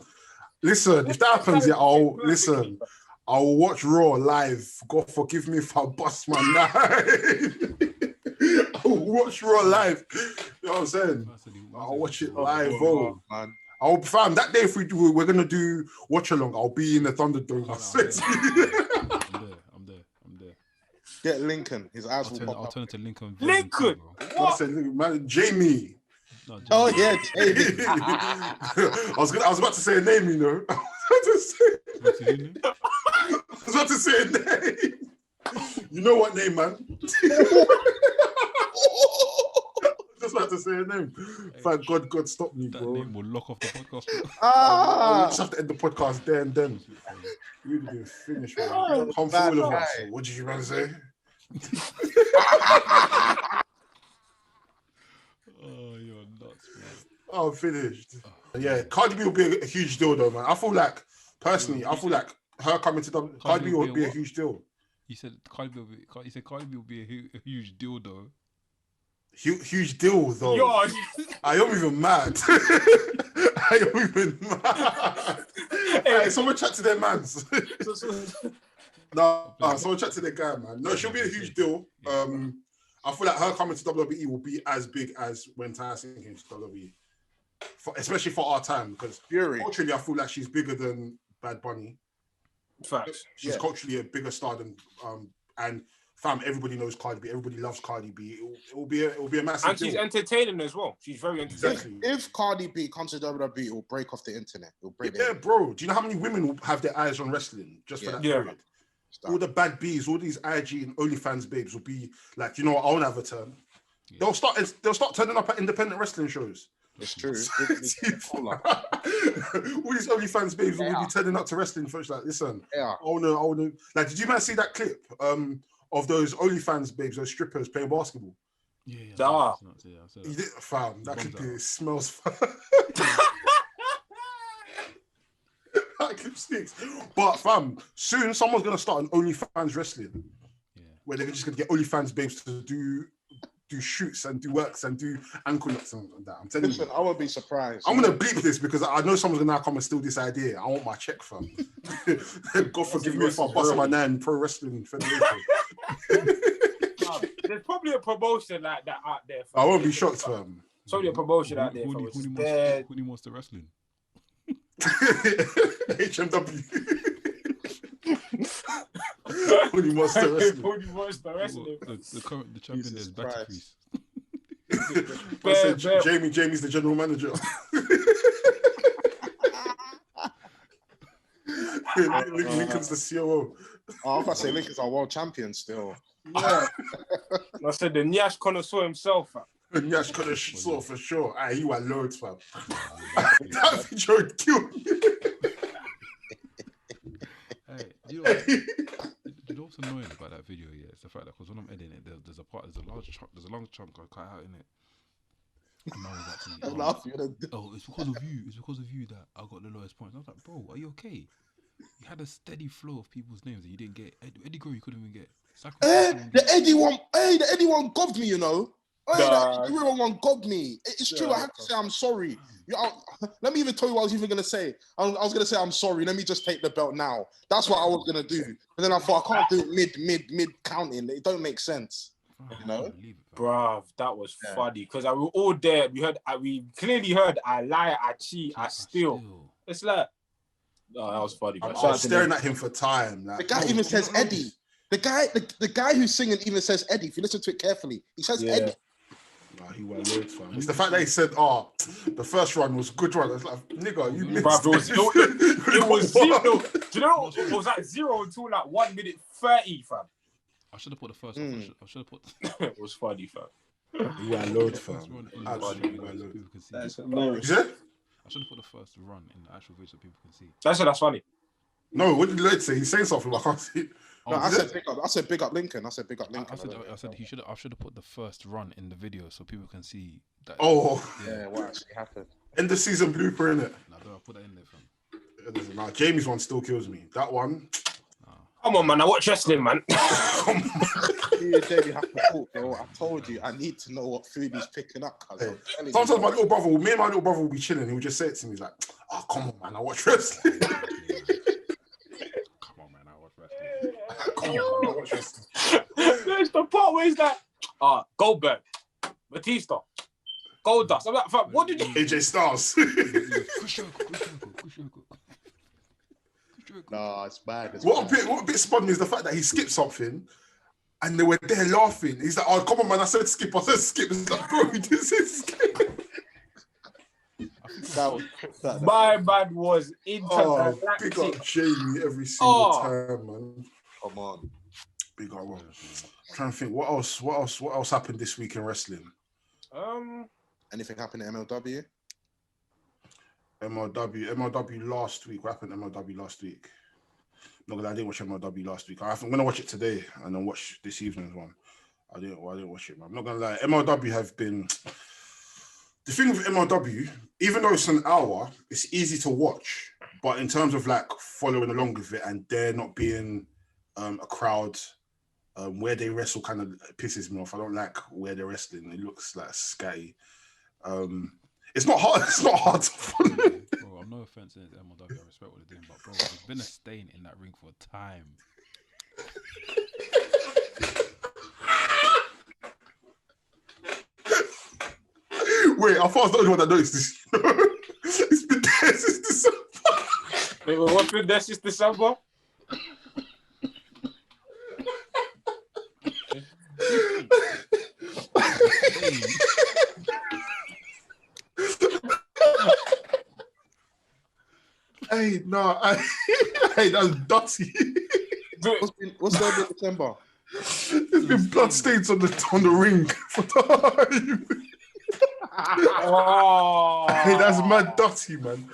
A: listen, if that happens, yeah, I'll watch Raw live. God forgive me if I bust my nine. I'll watch Raw live. You know what I'm saying? I'll watch it live.
C: Man.
A: Fam, that day if we're gonna do watch along, I'll be in the Thunderdome. I swear to you.
B: I'm there.
C: Get Lincoln. His eyes will pop
B: I'll
C: up.
B: turn it to Lincoln.
D: Lincoln!
A: I said, man, Jamie.
B: No,
C: Oh yeah, Jamie.
A: I was about to say a name, you know. I was about to say a name. You know what name, man? Just about to say a name. Thank God stopped me,
B: that
A: bro.
B: name will lock off the podcast.
A: I'll just have to end the podcast there and then. We would be finished, man. Come for all of us. What did you man say?
B: Oh, you're nuts, man.
A: Oh, I'm finished. Yeah, Cardi B will be a huge deal, though, man. I feel like, personally, her coming to Cardi B would be a huge deal.
B: You said Cardi B will be a huge deal, though.
A: Huge deal, though.
D: Yo.
A: I am even mad. Hey, someone chat to their mans. Someone chat to their guy, man. No, she'll be a huge deal. I feel like her coming to WWE will be as big as when Tyson came to WWE, especially for our time. Because culturally, I feel like she's bigger than Bad Bunny.
D: Facts.
A: She's culturally a bigger star than and fam, everybody knows Cardi B. Everybody loves Cardi B. It will be a massive
D: And she's
A: deal.
D: entertaining as well. She's very entertaining.
A: Exactly.
C: If Cardi B comes to WWE, it will break off the internet.
A: Yeah, bro. Do you know how many women will have their eyes on wrestling just for that period? All the bad Bs, all these IG and OnlyFans babes will be like, you know what, I want to have a turn. Yeah. They'll start turning up at independent wrestling shows.
C: It's true.
A: All these OnlyFans babes will be turning up to wrestling shows. Like, listen, I wanna. Like, did you man see that clip of those OnlyFans babes, those strippers playing basketball?
B: Yeah.
A: Fam, that clip smells. That clip stinks. But fam, soon someone's gonna start an OnlyFans wrestling, where they're just gonna get OnlyFans babes to do shoots and do works and do ankle locks and that. I'm telling you.
C: I won't be surprised.
A: I'm gonna bleep this because I know someone's gonna come and steal this idea. I want my check, fam. God forgive me if I bust my nine Pro Wrestling Federation.
D: There's probably a promotion like that out there.
A: I won't be shocked, fam.
D: Probably a promotion out there.
B: Who wants the wrestling?
A: HMW. Hoodie Monster Wrestling.
D: Hoodie Monster Wrestling.
B: The champion is Batty Priest.
A: Jamie's the general manager. Lincoln's the COO.
C: Oh, I'm gonna say Lincoln's our world champion still.
D: Yeah. I said the Nyash connoisseur himself.
A: Nyash connoisseur for sure. He was loads, fam. That video would kill me.
B: Hey, you know what's annoying about that video? Yeah, it's the fact that because when I'm editing it, there's a long chunk I cut out in it. And I was actually, it's because of you. It's because of you that I got the lowest points. I was like, bro, are you okay? You had a steady flow of people's names that you didn't get. Eddie Grow, you couldn't even get.
C: The Eddie one gobbed me, you know. The Eddie one gobbed me. It's true. I have to say I'm sorry. Let me even tell you what I was even gonna say. I was gonna say I'm sorry. Let me just take the belt now. That's what I was gonna do. But then I thought I can't do it mid counting. It don't make sense. You know,
D: bruv, that was funny because we were all there. We clearly heard I lie, I cheat, I steal. It's like, no, that was funny.
A: I was staring at him for time.
C: Like, the guy even says Eddie. The guy who's singing even says Eddie. If you listen to it carefully, he says Eddie.
A: Nah, he went loads, fam. It's the fact that he said, the first run was a good run. It's like, nigga, you missed.
D: It was zero. Do you know it was like 0 until like 1 minute 30, fam.
B: I should have put the first one. I should have put.
D: It was funny, fam.
A: He went loads, fam.
C: That's hilarious.
A: Yeah?
B: I should have put the first run in the actual video so people can see.
D: That's funny.
A: No, what did Lloyd say? He's saying something. I can't see.
C: No, I said big up Lincoln. I said
B: I said he should. I should have put the first run in the video so people can see that.
C: Yeah, what actually happened?
A: End of season blooper, innit?
B: No, I put that in there, fam.
A: Nah, Jamie's one still kills me. That one.
D: Come on, man. I watch wrestling, man.
C: Me and Jamie have to talk, bro. I told you, I need to know what food he's picking up.
A: Hey, sometimes me and my little brother will be chilling. He would just say it to me. He's like, "Oh, come on, man. I watch wrestling."
B: Come on, man. I watch wrestling.
A: Come on, man. I watch wrestling.
D: There's the part where he's like, Goldberg, Batista, Goldust. I'm like, fam, what did you?
A: AJ Styles.
C: Nah, it's bad.
A: What a bit spun me is the fact that he skipped something and they were there laughing. He's like, "Oh, come on, man. I said skip. It's like, bro, this is skip."
D: My man was intergalactic.
A: Big up Jamie every single time, man.
C: Come on.
A: Big up. I'm trying to think what else happened this week in wrestling.
C: Anything happened at MLW?
A: MLW last week. What happened at MLW last week? No, I didn't watch MLW last week. I'm gonna watch it today and then watch this evening's one. I didn't watch it, man. I'm not gonna lie. MLW have been the thing with MLW. Even though it's an hour, it's easy to watch. But in terms of like following along with it and there not being a crowd where they wrestle, kind of pisses me off. I don't like where they're wrestling. It looks like scatty. It's not hard. It's not hard to follow.
B: Bro, I'm no offense against MLW. I respect what they're doing, but bro, there's been a stain in that ring for time.
A: Wait, I thought I was the only one that noticed this. It's been there since December.
D: Wait, what's been there since December?
A: Hey, that's dirty.
C: What's there in December?
A: There's been blood stains on the ring for time. Hey, that's mad dirty, man.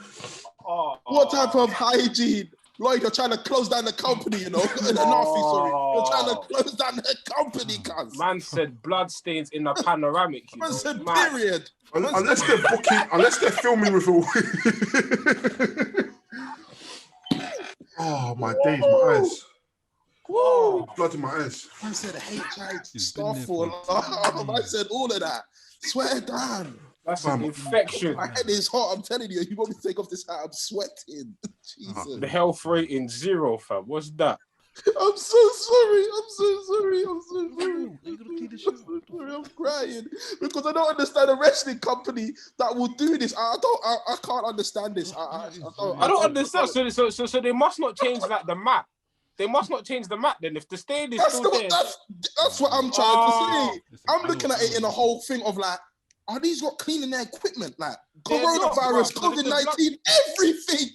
C: What type of hygiene? Lloyd, you're trying to close down the company, you know? Sorry. You're trying to close down the company, cuz.
D: Man said blood stains in the panoramic.
C: Man said period.
A: Unless they're booking, unless they're filming with a... Oh, my days, my eyes. Whoa. Blood in my eyes.
C: Man said HI stuff for I said all of that. Swear down.
D: That's an infection.
C: My head is hot. I'm telling you. You want me to take off this hat? I'm sweating. Jesus.
D: The health rating 0, fam. What's that?
C: I'm so sorry. I'm crying because I don't understand a wrestling company that will do this. I can't understand this. I
D: don't understand. So they must not change like the mat. They must not change the mat then. If the stain is still there.
C: That's what I'm trying to say. I'm looking at it in a whole thing of like, are these not cleaning their equipment? Like coronavirus, COVID-19, everything.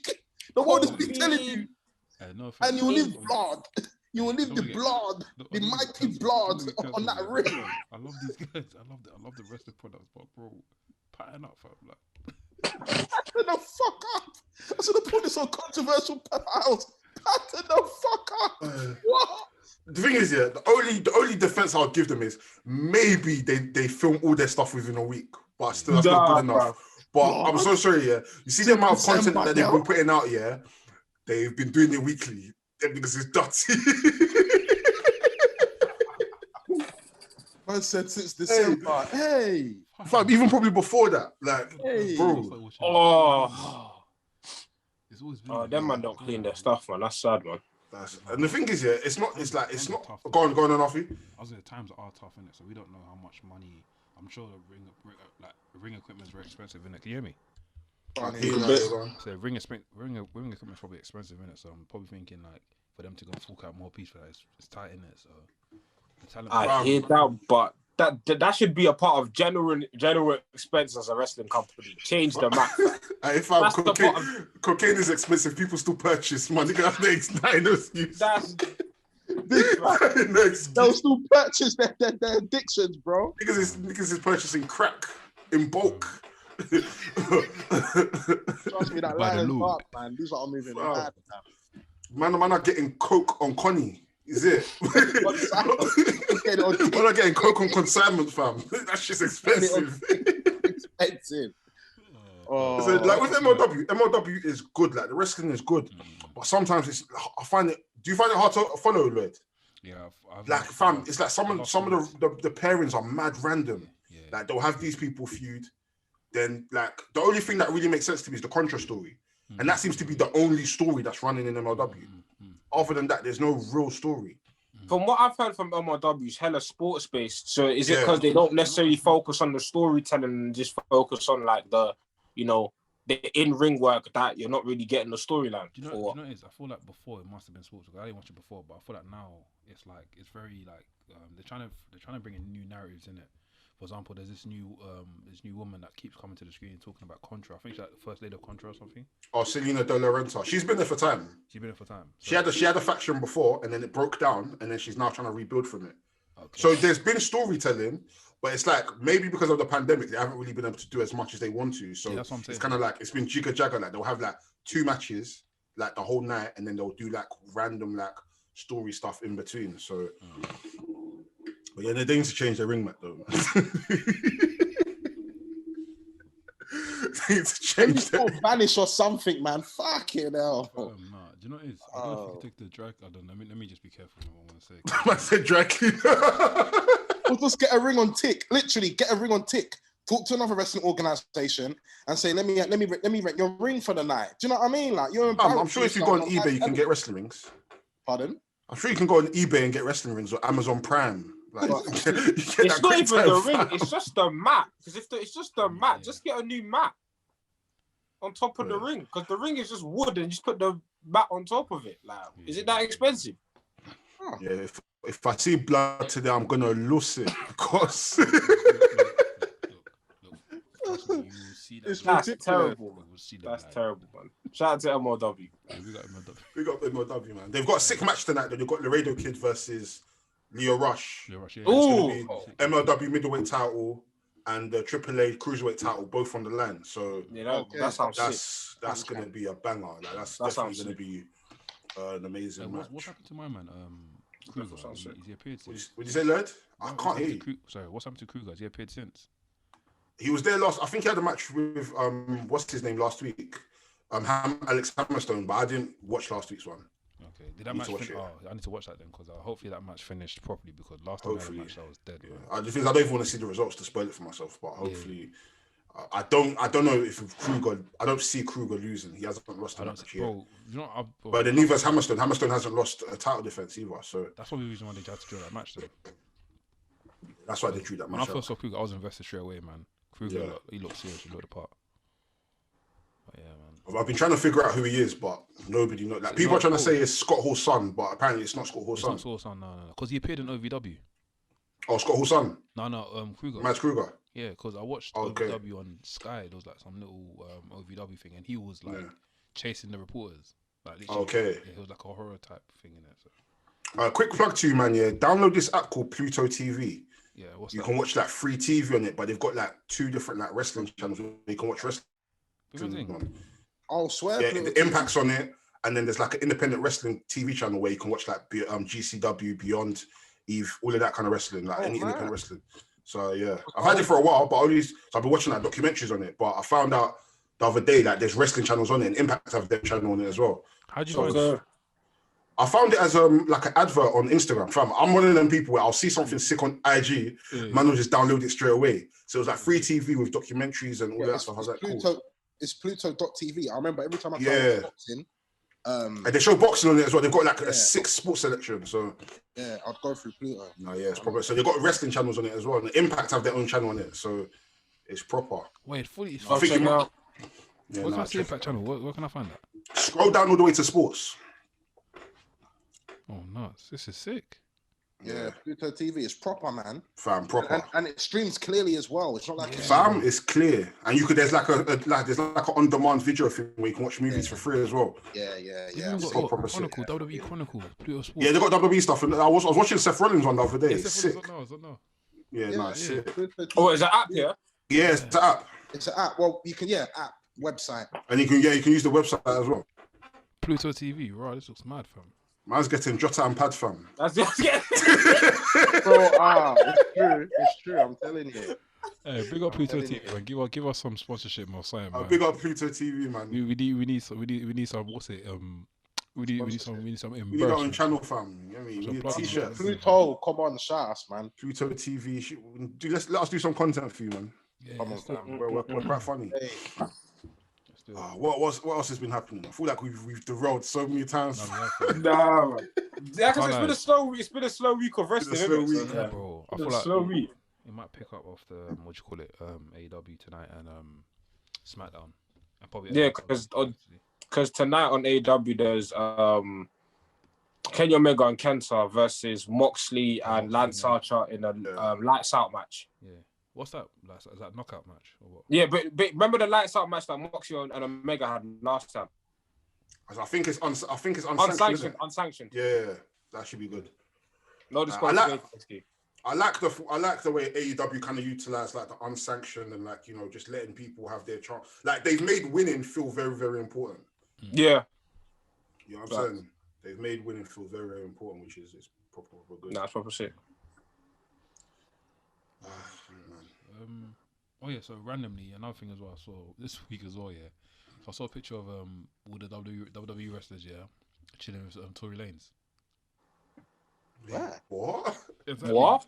C: The world has been telling you. And you will leave blood. You will leave the blood, the mighty blood on that ring.
B: I love these guys. I love the rest of the products, but bro, pattern up, fam. Like,
C: pattern the fuck up. I should have put this on controversial house. Pattern the fuck up. What?
A: The thing is, yeah, the only defense I'll give them is maybe they film all their stuff within a week, but still that's not good enough. But I'm so sorry, yeah. You see the amount of content that they've been putting out, yeah. they've been doing it weekly. Them niggas is dirty.
C: Man said since December. Hey.
A: Fam, even probably before that, like,
C: Hey.
A: bro.
D: Oh,
B: It's always been
D: them man don't clean their stuff, man. That's sad, man.
A: And the thing is, yeah, it's not.
B: Tough.
A: Go on, Alfie.
B: I was saying times are tough in it, so we don't know how much money. I'm sure the ring equipment is very expensive in it. Can you hear me? So ring equipment's probably expensive in it. So I'm probably thinking like for them to go fork out more piece for that, it's tight in it. So the talent.
D: I hear that, but that should be a part of general expense as a wrestling company. Change the map.
A: If cocaine is expensive, people still purchase. Man, they have no excuse.
D: That's
C: They'll still purchase their addictions, bro.
A: Niggas is purchasing crack in bulk.
C: Trust me, that line is hard, man. These are moving mad.
A: Man are getting coke on Connie. Is it? We're not getting coke on consignment, fam. That shit's expensive.
C: Expensive.
A: So, like with MLW is good. Like the wrestling is good, but sometimes I find it. Do you find it hard to follow, Lloyd?
B: Yeah,
A: like fam, it's like some of the pairings are mad random.
B: Yeah.
A: Like they'll have these people feud, then like the only thing that really makes sense to me is the Contra story, and that seems to be the only story that's running in MLW. Other than that, there's no real story.
D: From what I've heard from MLW, it's hella sports based. So is it because they don't necessarily focus on the storytelling and just focus on like the in-ring work that you're not really getting the storyline?
B: Do you know what it is? I feel like before it must have been sports. I didn't watch it before, but I feel like now it's very like they're trying to bring in new narratives in it. For example, there's this new woman that keeps coming to the screen talking about Contra. I think she's like the first lady of Contra or something.
A: Oh, Zelina Vega. She's been there for time.
B: So
A: she had a faction before, and then it broke down, and then she's now trying to rebuild from it.
B: Okay.
A: So there's been storytelling, but it's like maybe because of the pandemic, they haven't really been able to do as much as they want to. So
B: that's what I'm saying.
A: It's kind of like it's been jigger jagger. Like they'll have like 2 matches, like the whole night, and then they'll do like random like story stuff in between. So. But yeah, they need to change their ring mat though. They need to change
C: it. Vanish or something, man. Fucking hell.
B: Nah, do you know what it is? I don't know if you take the drag. I don't know. Let me just be careful what I want to say.
A: I said drag cleaner.
C: Or just get a ring on tick. Literally, get a ring on tick. Talk to another wrestling organization and say, let me rent your ring for the night. Do you know what I mean? Like
A: I'm sure if you go on eBay, you can get wrestling rings.
C: Pardon?
A: I'm sure you can go on eBay and get wrestling rings or Amazon Prime. Like,
D: it's not even the ring, it's just the mat. Because if it's just the mat, just get a new mat on top of the ring. Because the ring is just wood and just put the mat on top of it. Like, is it that expensive?
A: Yeah, if I see blood today, I'm gonna lose it because
D: that's terrible. That's terrible, man. Shout out to MLW.
B: Yeah,
A: we got MLW, man. They've got a sick match tonight. Though they've got Laredo Kid versus Leo Rush.
B: Yeah.
A: Ooh. MLW middleweight title and the AAA cruiserweight title both on the line. So
C: that
A: sounds sick. That's gonna be a banger. Like that's definitely gonna be an amazing match.
B: What happened to my man? Kruger. He appeared since.
A: Would you say, Lloyd? I can't hear you.
B: Sorry, what's happened to Kruger? Has he appeared since?
A: He was there last. I think he had a match with what's his name last week? Alex Hammerstone, but I didn't watch last week's one.
B: Okay, did that match finish? I need to watch that then because hopefully that match finished properly because last time I had a match I was dead.
A: Yeah. I don't even want to see the results to spoil it for myself, but hopefully, I don't know if Kruger. I don't see Kruger losing. He hasn't lost a match yet. But then neither has Hammerstone. Hammerstone hasn't lost a title defense either. So
B: that's probably the reason why they tried to draw that match then.
A: That's why they drew that match.
B: When I first saw Kruger, I was invested straight away, man. Kruger, he looked serious. He looked the part. But yeah, man.
A: I've been trying to figure out who he is, but nobody knows. Like people are trying to say it's Scott Hall's son, but apparently it's not Scott Hall's son.
B: It's not Scott Hall's son, no. Because he appeared in OVW.
A: Oh, Scott Hall's son?
B: No, Kruger.
A: Matt Kruger?
B: Yeah, because I watched OVW on Sky. There was like some little OVW thing, and he was like chasing the reporters. Like literally, it was like a horror type thing in it. So.
A: Quick plug to you, man. Yeah, download this app called Pluto TV.
B: Yeah,
A: you can watch like free TV on it, but they've got like 2 different like wrestling channels where you can watch wrestling.
C: Oh, swear.
A: Yeah, the Impact's on it, and then there's like an independent wrestling TV channel where you can watch like GCW, Beyond, Eve, all of that kind of wrestling, like any independent wrestling. So yeah, I've had it for a while, but I've been watching like documentaries on it. But I found out the other day like there's wrestling channels on it, and Impact have their channel on it as well.
B: How'd you
C: So,
B: find it?
A: I found it as like an advert on Instagram. Fam, I'm one of them people where I'll see something sick on IG, man will just download it straight away. So it was like free TV with documentaries and all that stuff. I was like, cool.
C: It's Pluto.tv. I remember every time I
A: Yeah.
C: boxing,
A: and they show boxing on it as well. They've got like a 6 sports selection. So
C: yeah, I'd go through Pluto.
A: no, yeah, it's proper. So they've got wrestling channels on it as well. And the Impact have their own channel on it. So it's proper.
B: Wait, fully.
A: I think you might. Yeah,
B: Where can I see Impact channel? Where can I find that?
A: Scroll down all the way to sports.
B: Oh, nuts. This is sick.
C: Yeah, Pluto TV is proper, man.
A: Fam, proper.
C: And it streams clearly as well. It's not like
A: Fam, it's clear. And you could there's like an on-demand video thing where you can watch movies for free as well.
C: Yeah.
B: It's got Chronicle, WWE Chronicle, Pluto Sports.
A: Yeah, they got WWE stuff. And I was watching Seth Rollins one the other day.
B: Yeah,
A: It's sick. Yeah, nice. Sick.
D: Oh, is that app? Yeah.
A: Yeah, it's the app.
C: It's an app. Well, you can app website.
A: And you can use the website as well.
B: Pluto TV, right? This looks mad, fam.
A: Man's getting Jota and Pad, fam.
D: That's just getting.
C: Bro, it's true. I'm telling you.
B: Hey, big up Pluto TV, man. Give us some sponsorship, or something, man.
A: Big up Pluto TV, man.
B: We need some. What's it? We need some.
A: We need our own channel, fam. You know what I mean? We need t-shirts.
C: Pluto, come on, shout us, man.
A: Pluto TV. Let us do some content for you, man.
B: Yeah,
A: come on, fam. We're quite funny.
C: Hey.
A: What else has been happening? I feel like we've derailed so many times.
D: Nah, man. It's been a slow week of wrestling.
B: Bro. I feel like
D: slow week.
B: It might pick up after what you call it, AEW tonight and SmackDown. And probably
D: because tonight on AEW there's Kenny Omega and Kenta versus Moxley and Lance Archer in a lights out match.
B: Yeah. What's that? Is that knockout match or what?
D: Yeah, but remember the lights out match that Moxley and Omega had last time?
A: I think it's unsanctioned.
D: Unsanctioned.
A: Yeah, that should be good.
D: No disqualification.
A: I like the way AEW kind of utilize like the unsanctioned and like just letting people have their chance. Like they've made winning feel very, very important.
D: Yeah.
A: You know what I'm saying? They've made winning feel very, very important, which is proper good.
D: Nah, it's proper shit.
B: So randomly, another thing as well. So this week as well, yeah. So I saw a picture of all the WWE wrestlers, yeah, chilling with Tory Lanez.
A: What?
B: Exactly.
D: What?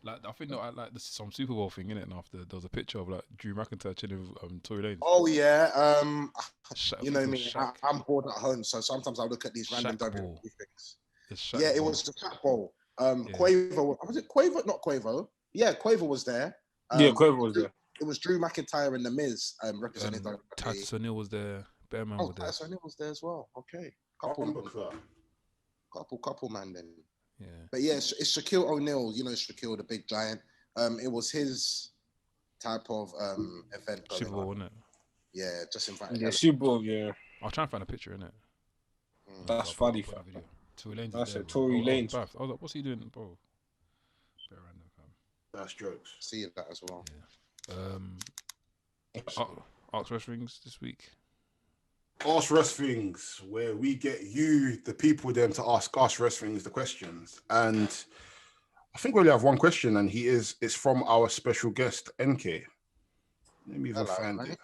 B: Like I think like this is some Super Bowl thing in it, and after there was a picture of like Drew McIntyre chilling with Tory Lanez.
C: Oh yeah, you know me. I'm bored at home, so sometimes I look at these random WWE things. Yeah, it was the Shaq Bowl. Quavo, was it Quavo? Not Quavo. Yeah, Quavo was there.
D: Quavo was there.
C: It was Drew McIntyre and The Miz representing WWE.
B: Titus O'Neil was there. Bearman was there.
C: Titus O'Neil was there as well. Okay, couple man then.
B: Yeah.
C: But yeah, it's Shaquille O'Neal. You know Shaquille, the big giant. It was his type of event.
B: Super Bowl, wasn't it?
C: Yeah, just invited.
D: Yeah, Super Bowl. Yeah.
B: I'll try and find a picture in it.
D: That's funny.
B: Tory Lanez.
D: That's it. Tory Lanez.
B: I was like, what's he doing, bro? Bit random, fam.
A: That's jokes.
C: See that as well.
B: Yeah. Ask Wrestlings this week.
A: Ask Wrestlings, where we get you, the people, them to ask us Wrestlings the questions. And I think we only have one question, and it's from our special guest, NK. Let me even find it.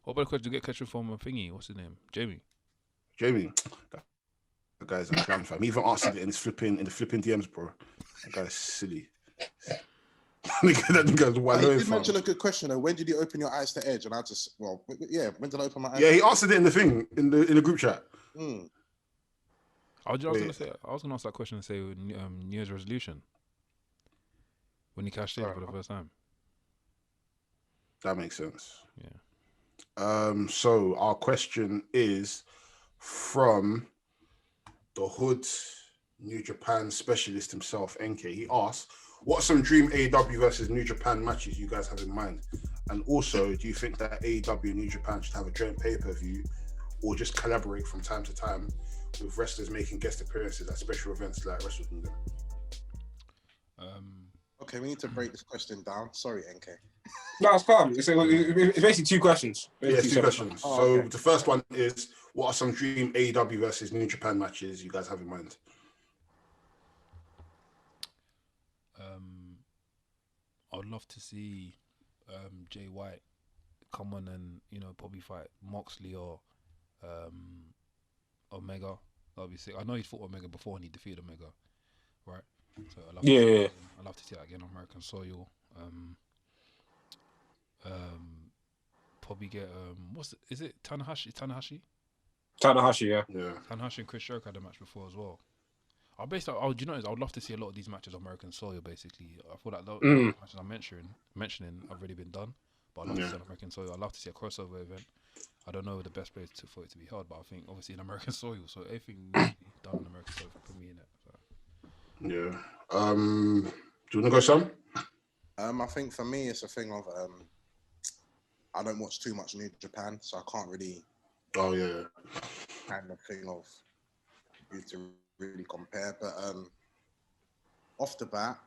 B: What about the question? Get question from a thingy? What's his name? Jamie.
A: That guy's a clown, fam. He even answered it in the flipping DMs, bro. That guy's silly.
C: He did mention a good question though. When did you open your eyes to Edge? And I just, when did I open my eyes?
A: Yeah, he answered it in the thing in the group chat.
B: I was gonna ask that question and say New Year's resolution when he cashed in for the first time.
A: That makes sense.
B: Yeah.
A: So our question is from the Hood New Japan specialist himself, NK. He asks, what are some dream AEW versus New Japan matches you guys have in mind? And also, do you think that AEW and New Japan should have a joint pay-per-view or just collaborate from time to time with wrestlers making guest appearances at special events like Wrestle Kingdom?
C: Okay, we need to break this question down. Sorry, NK.
D: No, it's calm. It's basically two questions.
A: Yes, two questions. So the first one is, what are some dream AEW versus New Japan matches you guys have in mind?
B: I'd love to see Jay White come on and probably fight Moxley or Omega. That'd be sick. I know he's fought Omega before and he defeated Omega, right? So I love I love to see that again on American soil. Probably get is it Tanahashi?
D: Tanahashi, yeah.
B: Tanahashi and Chris Jericho had a match before as well. I would love to see a lot of these matches on American soil. Basically, I feel like the matches I'm mentioning have already been done, but I'd love to see on American soil. I'd love to see a crossover event. I don't know the best place for it to be held, but I think obviously in American soil, so everything needs to be done in American soil for me in it. So.
A: Yeah. Do you want to go, Sam?
C: I think for me, it's a thing of I don't watch too much New Japan, so I can't really.
A: Oh yeah.
C: Kind of thing of you to really compare, but off the bat,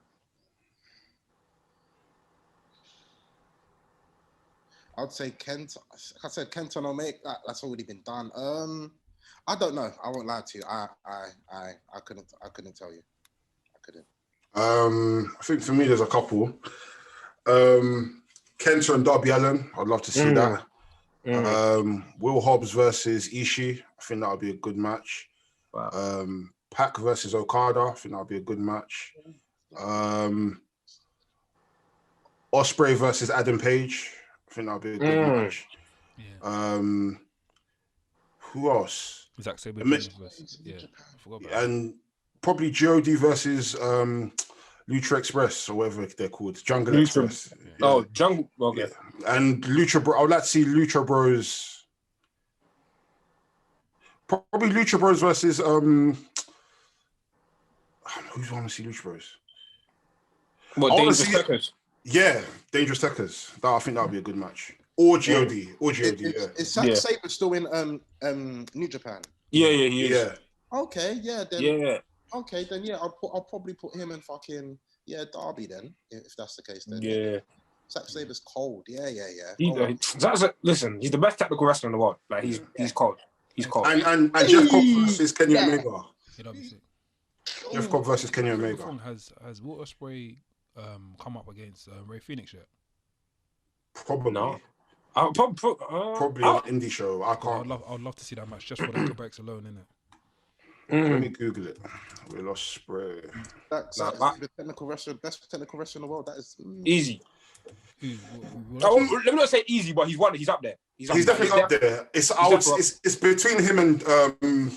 C: I'd say Kent. Like I said, Kent and Omega. That's already been done. I don't know. I won't lie to you. I couldn't tell you. I couldn't.
A: I think for me, there's a couple. Kenta and Darby Allin. I'd love to see that. Will Hobbs versus Ishii. I think that would be a good match.
D: Wow.
A: Pac versus Okada. I think that would be a good match. Ospreay versus Adam Page. I think that would be a good match.
B: Yeah.
A: Who else?
B: Zack Sabre Jr. versus I forgot about that.
A: And probably GOD versus Lucha Express or whatever they're called. Jungle Express.
D: Yeah. Oh, Jungle. Okay.
A: Yeah. And Lucha Bros. I would like to see Lucha Bros. Probably Lucha Bros versus who's want to see Lucha Bros?
D: What, Dangerous Tekkers?
A: Yeah, Dangerous Tekkers. I think that would be a good match. Or GOD.
C: Is Zack Sabre still in New Japan?
D: Yeah, he is.
A: Yeah.
C: Okay, yeah, then.
D: Yeah.
C: Okay, then yeah, I'll probably put him in fucking Darby then, if that's the case then.
D: Yeah.
C: Zack Sabre's cold. Yeah.
D: Listen, he's the best technical wrestler in the world. Like he's cold. He's cold.
A: And Jeff Cobb versus Kenny Omega. Jeff Cobb versus Kenny Omega.
B: Has Will Ospreay come up against Ray Phoenix yet?
A: Probably.
D: No.
A: Probably an indie show. I can't.
B: I'd love to see that match just for the Quebecs alone, innit?
A: Let me Google it. Will Ospreay.
C: That's the technical wrestler, best technical wrestler in the world. That is
D: easy. Let me not say easy, but he's up there. He's
A: definitely up there. It's between him and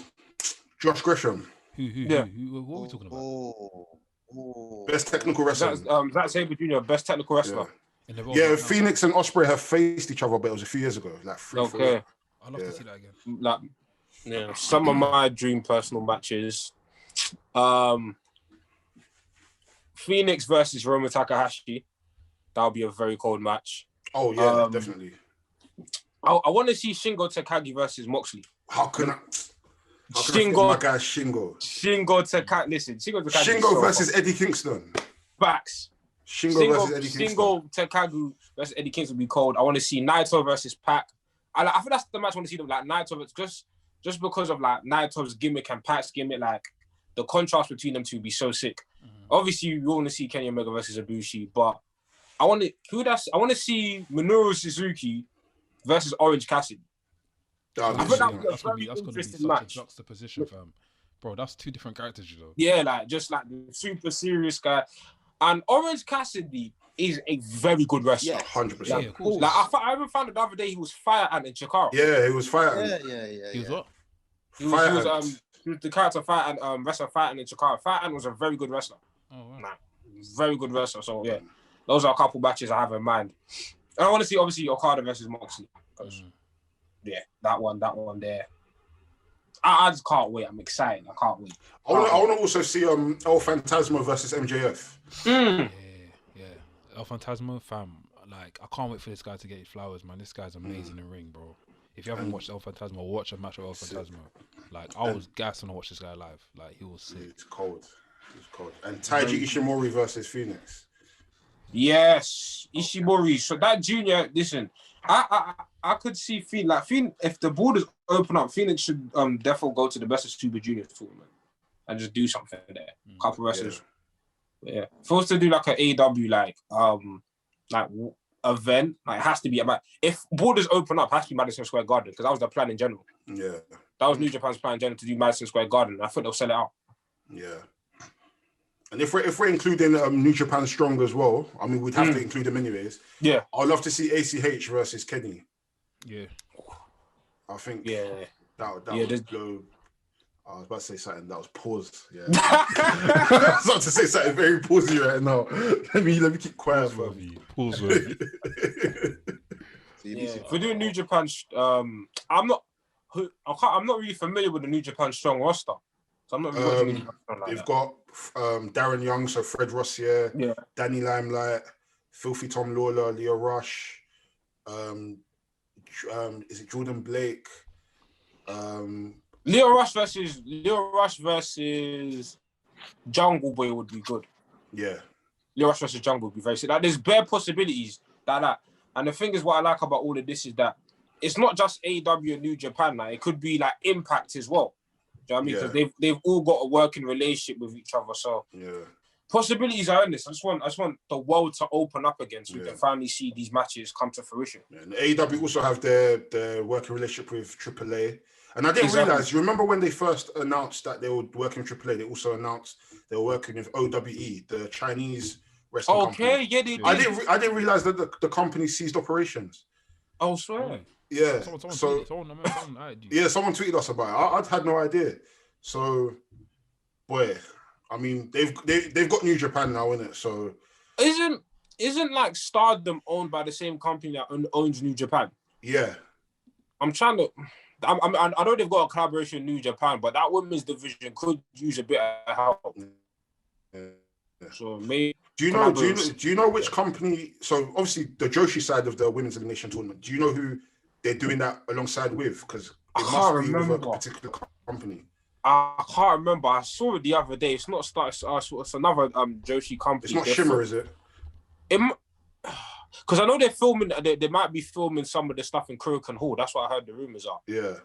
A: Josh Gresham.
B: What are we talking about?
A: Best technical wrestler.
D: Zack Sabre Jr., best technical wrestler.
A: Yeah, Phoenix and Ospreay have faced each other, but it was a few years ago, like 3-4 years.
B: I'd love to see that again.
D: Some of my dream personal matches. Phoenix versus Roma Takahashi. That'll be a very cold match.
A: Oh yeah, definitely.
D: I want to see Shingo Takagi versus Moxley.
A: How can I my guy Shingo
D: Takagi. Listen,
A: Shingo versus Eddie Kingston.
D: Facts.
A: Shingo versus Eddie Kingston.
D: Shingo Takagi versus Eddie Kingston will be cold. I want to see Naito versus Pac. I think that's the match I want to see them, like Naito. Just because of like Naito's gimmick and Pac's gimmick, like the contrast between them two would be so sick. Obviously, you want to see Kenny Omega versus Ibushi, but I want to see Minoru Suzuki versus Orange Cassidy.
B: That's gonna be such a juxtaposition, fam. Bro, that's two different characters, you know.
D: Yeah, like just like the super serious guy, and Orange Cassidy is a very good wrestler.
C: Yeah,
A: 100%.
B: Yeah, of course.
D: Like I even found out the other day he was Fire Ant in Chikara.
A: Yeah, he was Fire Ant.
C: Yeah.
B: He was what?
D: He was the character Fire Ant, wrestler Fire Ant in Chikara. Fire Ant was a very good wrestler.
B: Oh, wow.
D: Nah, very good wrestler. So yeah, those are a couple matches I have in mind. And I want to see obviously Okada versus Moxley. Yeah, that one there. I just can't wait. I'm excited. I can't wait.
A: I want to also see El Phantasmo versus MJF.
B: Yeah. El Phantasmo, fam. Like, I can't wait for this guy to get his flowers, man. This guy's amazing in ring, bro. If you haven't watched El Phantasmo, watch a match of El Phantasmo. Like, I was gassed when I watched this guy live. Like, he was sick.
A: It's cold. And Taiji Ishimori versus Phoenix.
D: Yes, Ishimori. So that junior, listen, I could see Phoenix. If the borders open up, Phoenix should definitely go to the Best of Super Juniors tournament and just do something there. Couple wrestlers. Yeah. Supposed to do like an AEW event. Like, it has to be about, if borders open up, it has to be Madison Square Garden because that was the plan in general.
A: Yeah.
D: That was New Japan's plan, generally, to do Madison Square Garden. I thought they'll sell it out.
A: Yeah. And if we're including New Japan Strong as well, I mean, we'd have to include them anyways.
D: Yeah.
A: I'd love to see ACH versus Kenny.
B: Yeah.
A: I think that would blow. I was about to say something that was pause. Yeah. I was about to say something very pausey right now. Let me keep quiet.
B: Pause.
D: If we're doing New Japan, I'm not really familiar with the New Japan Strong roster. So I'm not really watching New Japan Strong like
A: they've got Darren Young, so Fred Rossier, Danny Limelight, Filthy Tom Lawler, Leo Rush, is it Jordan Blake?
D: Leo Rush versus Jungle Boy would be good.
A: Yeah.
D: Leo Rush versus Jungle would be very sick. Like, there's bare possibilities that. And the thing is, what I like about all of this is that it's not just AEW and New Japan. Like, it could be like Impact as well. Do you know what I mean? Because they've all got a working relationship with each other. So possibilities are endless. I just want the world to open up again so we can finally see these matches come to fruition.
A: Yeah, and AEW also have their working relationship with AAA. And I didn't realize, you remember when they first announced that they were working with AAA, they also announced they were working with OWE, the Chinese wrestling company.
D: Yeah, they did.
A: I didn't realize that the company ceased operations.
D: Oh, swear.
A: Yeah.
B: Someone
A: tweeted us about it. I'd had no idea. So, boy, I mean, they've got New Japan now, innit? So
D: isn't like Stardom owned by the same company that owns New Japan?
A: Yeah.
D: I'm trying to. I know they've got a collaboration with New Japan, but that women's division could use a bit of help.
A: Yeah.
D: So maybe.
A: Do you know which company? So obviously the Joshi side of the women's elimination tournament. Do you know who they're doing that alongside with? Because it must be with a particular company.
D: I can't remember. I saw it the other day. It's not It's another Joshi company.
A: It's not Shimmer, is it?
D: Because I know they're filming. They might be filming some of the stuff in Kurikan Hall. That's what I heard the rumors are.
A: Yeah.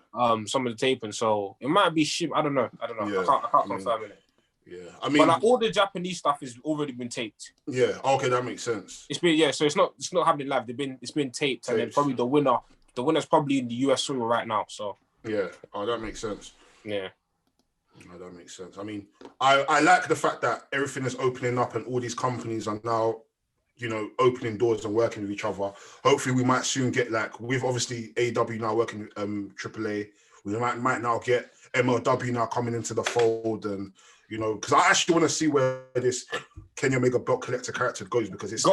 D: Some of the taping. So it might be Shimmer. I don't know.
A: Yeah.
D: I can't confirm it.
A: Yeah, I mean,
D: but like all the Japanese stuff has already been taped.
A: Yeah, okay, that makes sense.
D: It's been so it's not happening live. It's been taped, and then probably the winner's probably in the US soil right now. So
A: yeah, that makes sense.
D: Yeah,
A: that makes sense. I mean, I like the fact that everything is opening up, and all these companies are now, opening doors and working with each other. Hopefully, we might soon get with obviously AEW now working with AAA. We might now get MLW now coming into the fold and. Because I actually want to see where this Kenny Omega belt collector character goes, because it's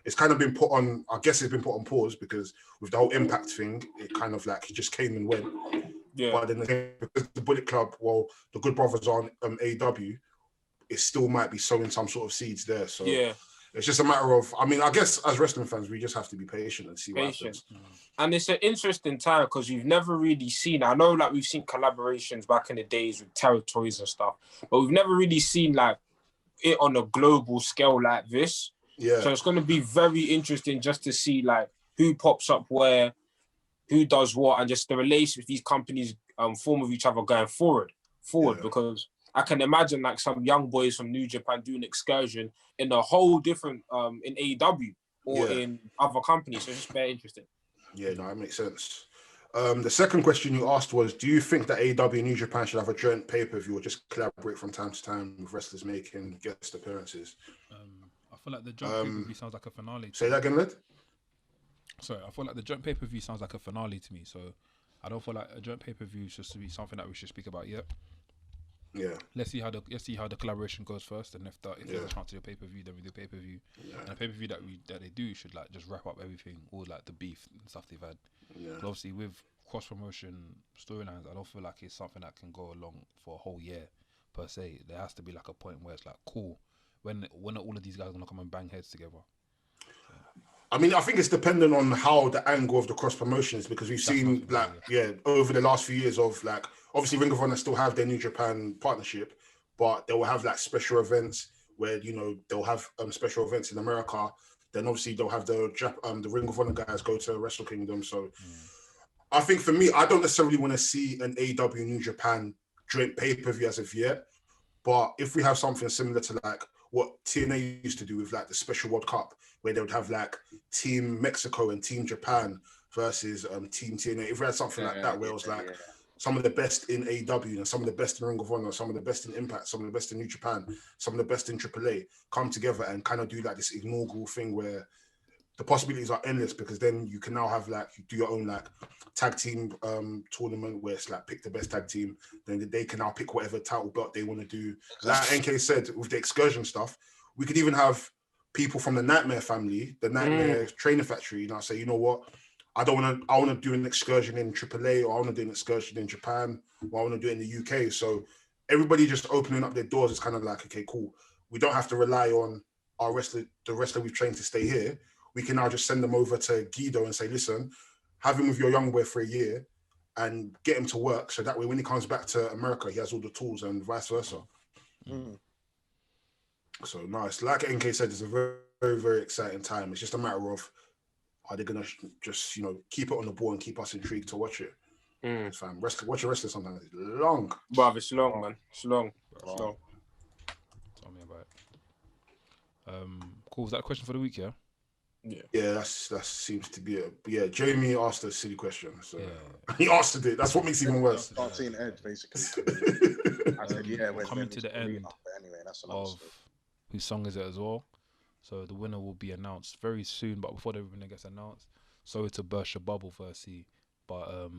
A: it's kind of been put on. I guess it's been put on pause because with the whole Impact thing, it kind of he just came and went. Yeah. But then because the Bullet Club, the Good Brothers on AEW, it still might be sowing some sort of seeds there. So it's just a matter of. I mean, I guess as wrestling fans, we just have to be patient and see what happens.
D: And it's an interesting time because you've never really seen. I know, we've seen collaborations back in the days with territories and stuff, but we've never really seen it on a global scale like this.
A: Yeah. So
D: it's going to be very interesting just to see who pops up where, who does what, and just the relationship these companies form with each other going forward. Because I can imagine some young boys from New Japan doing excursion in a whole different in AEW or in other companies. So it's just very interesting.
A: Yeah, no, that makes sense. The second question you asked was, do you think that AEW and New Japan should have a joint pay-per-view or just collaborate from time to time with wrestlers making guest appearances?
B: I feel like the joint pay-per-view sounds like a finale.
A: Say that again, Led?
B: Sorry, I feel like the joint pay-per-view sounds like a finale to me, so I don't feel like a joint pay-per-view is just to be something that we should speak about yet.
A: Yeah.
B: Let's see how the collaboration goes first, and if there's a chance to do a pay-per-view, then we do pay-per-view. Yeah. And a pay-per-view that they do should just wrap up everything, all the beef and stuff they've had. Yeah. But obviously with cross-promotion storylines, I don't feel like it's something that can go along for a whole year per se. There has to be a point where it's cool. When are all of these guys gonna come and bang heads together?
A: I mean, I think it's dependent on how the angle of the cross promotion is, because we've seen over the last few years of obviously Ring of Honor still have their New Japan partnership, but they will have special events where they'll have special events in America. Then obviously they'll have the Ring of Honor guys go to Wrestle Kingdom. So I think for me, I don't necessarily want to see an AEW New Japan joint pay-per-view as of yet, but if we have something similar to what TNA used to do with the Special World Cup, where they would have Team Mexico and Team Japan versus Team TNA. If we had something like that, where it was some of the best in AEW and some of the best in Ring of Honor, some of the best in Impact, some of the best in New Japan, some of the best in AAA come together and kind of do like this inaugural thing where the possibilities are endless, because then you can now have like, you do your own like tag team tournament where it's like pick the best tag team, then they can now pick whatever title belt they want to do. Like NK said, with the excursion stuff, we could even have people from the Nightmare family, the Nightmare Training Factory, now say, you know what, I want to do an excursion in AAA, or I want to do an excursion in Japan, or I want to do it in the UK. So everybody just opening up their doors is kind of like, okay, cool. We don't have to rely on our wrestler, the wrestler we've trained to stay here. We can now just send them over to Guido and say, listen, have him with your young boy for a year and get him to work. So that way, when he comes back to America, he has all the tools and vice versa. So no, it's like NK said, it's a very, very, very exciting time. It's just a matter of, are they going to just, you know, keep it on the board and keep us intrigued to watch it? Fam, watching wrestling sometimes is long.
D: Bruv, it's long, man. It's long. It's long.
B: Tell me about it. Cool. Was that a question for the week, yeah?
A: Yeah, that seems to be it. But yeah, Jamie asked a silly question, so he answered it. That's what makes it even worse.
C: Start seeing Edge, basically. I said, when
B: coming to the end
C: anyway, that's
B: of whose song is it as well. So the winner will be announced very soon, but before the winner gets announced, so it's a burst your bubble VRSY, but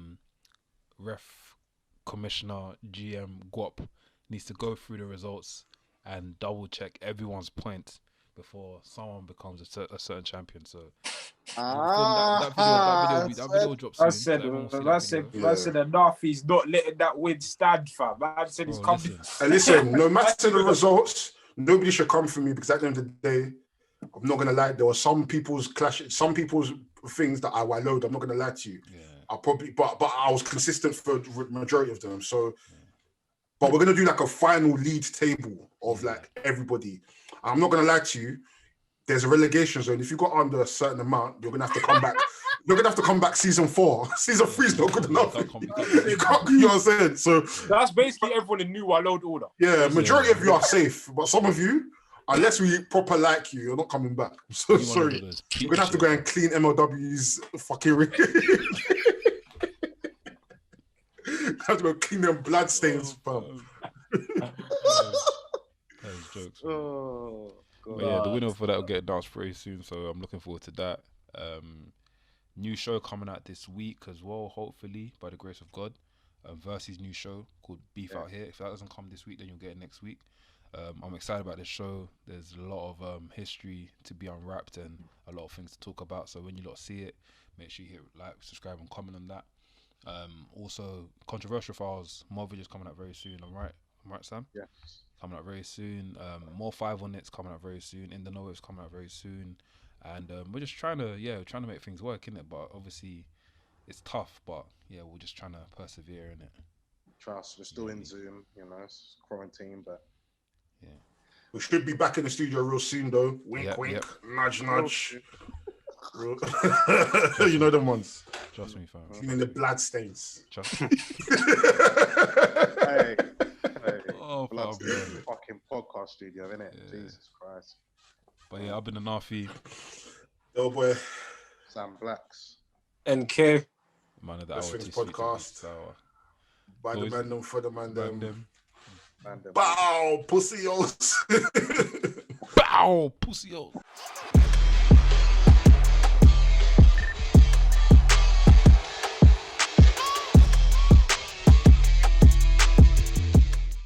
B: ref commissioner GM Guap needs to go through the results and double check everyone's points before someone becomes a certain champion. So that video will drop soon.
D: I said the Nafi's not letting that win stand, fam. I said he's coming.
A: And listen, no matter the results, nobody should come for me, because at the end of the day, I'm not gonna lie, there were some people's things that I load. I'm not gonna lie to you. I probably, but I was consistent for the majority of them. So, but we're gonna do like a final lead table of like everybody. I'm not gonna lie to you. There's a relegation zone. If you got under a certain amount, you're gonna have to come back. You're gonna have to come back season 4. Season 3 is not good enough. You can't. You know what I'm saying? So
D: that's basically everyone in New World Order.
A: Yeah, majority of you are safe, but some of you, unless we proper like you, you're not coming back. I'm so sorry. You're gonna have to go and clean MLW's fucking ring. Have to go clean them blood stains, fam.
B: Jokes.
C: God.
B: But yeah, the winner for that will get announced very soon, so I'm looking forward to that. New show coming out this week as well, hopefully, by the grace of God. VRSY's new show called Beef Out Here. If that doesn't come this week, then you'll get it next week. I'm excited about this show. There's a lot of history to be unwrapped and a lot of things to talk about. So when you lot see it, make sure you hit like, subscribe, and comment on that. Also, Controversial Files, more videos coming out very soon. I'm right, Sam?
C: Yeah.
B: Coming out very soon. More 5 on it's coming out very soon. In the Know it's coming out very soon. And we're just trying to make things work, innit? But obviously, it's tough. But yeah, we're just trying to persevere in it.
C: Trust, we're still in Zoom, you know, it's quarantine, but
B: yeah.
A: We should be back in the studio real soon, though. Wink, wink, nudge, nudge. You know them ones.
B: Trust me, fam.
A: Cleaning the blood stains.
B: Trust me.
C: hey.
B: Oh,
C: fucking podcast studio, innit? Yeah. Jesus Christ.
B: But yeah, I've been a Nafi.
A: Oh boy.
C: Sam Blacks.
D: NK.
B: Man of the
A: WRESTHINGS
B: hour.
A: Podcast. By the Mandem, for the Mandem.
C: Mandem.
A: Bow, pussy-os.
B: Bow, pussy-os.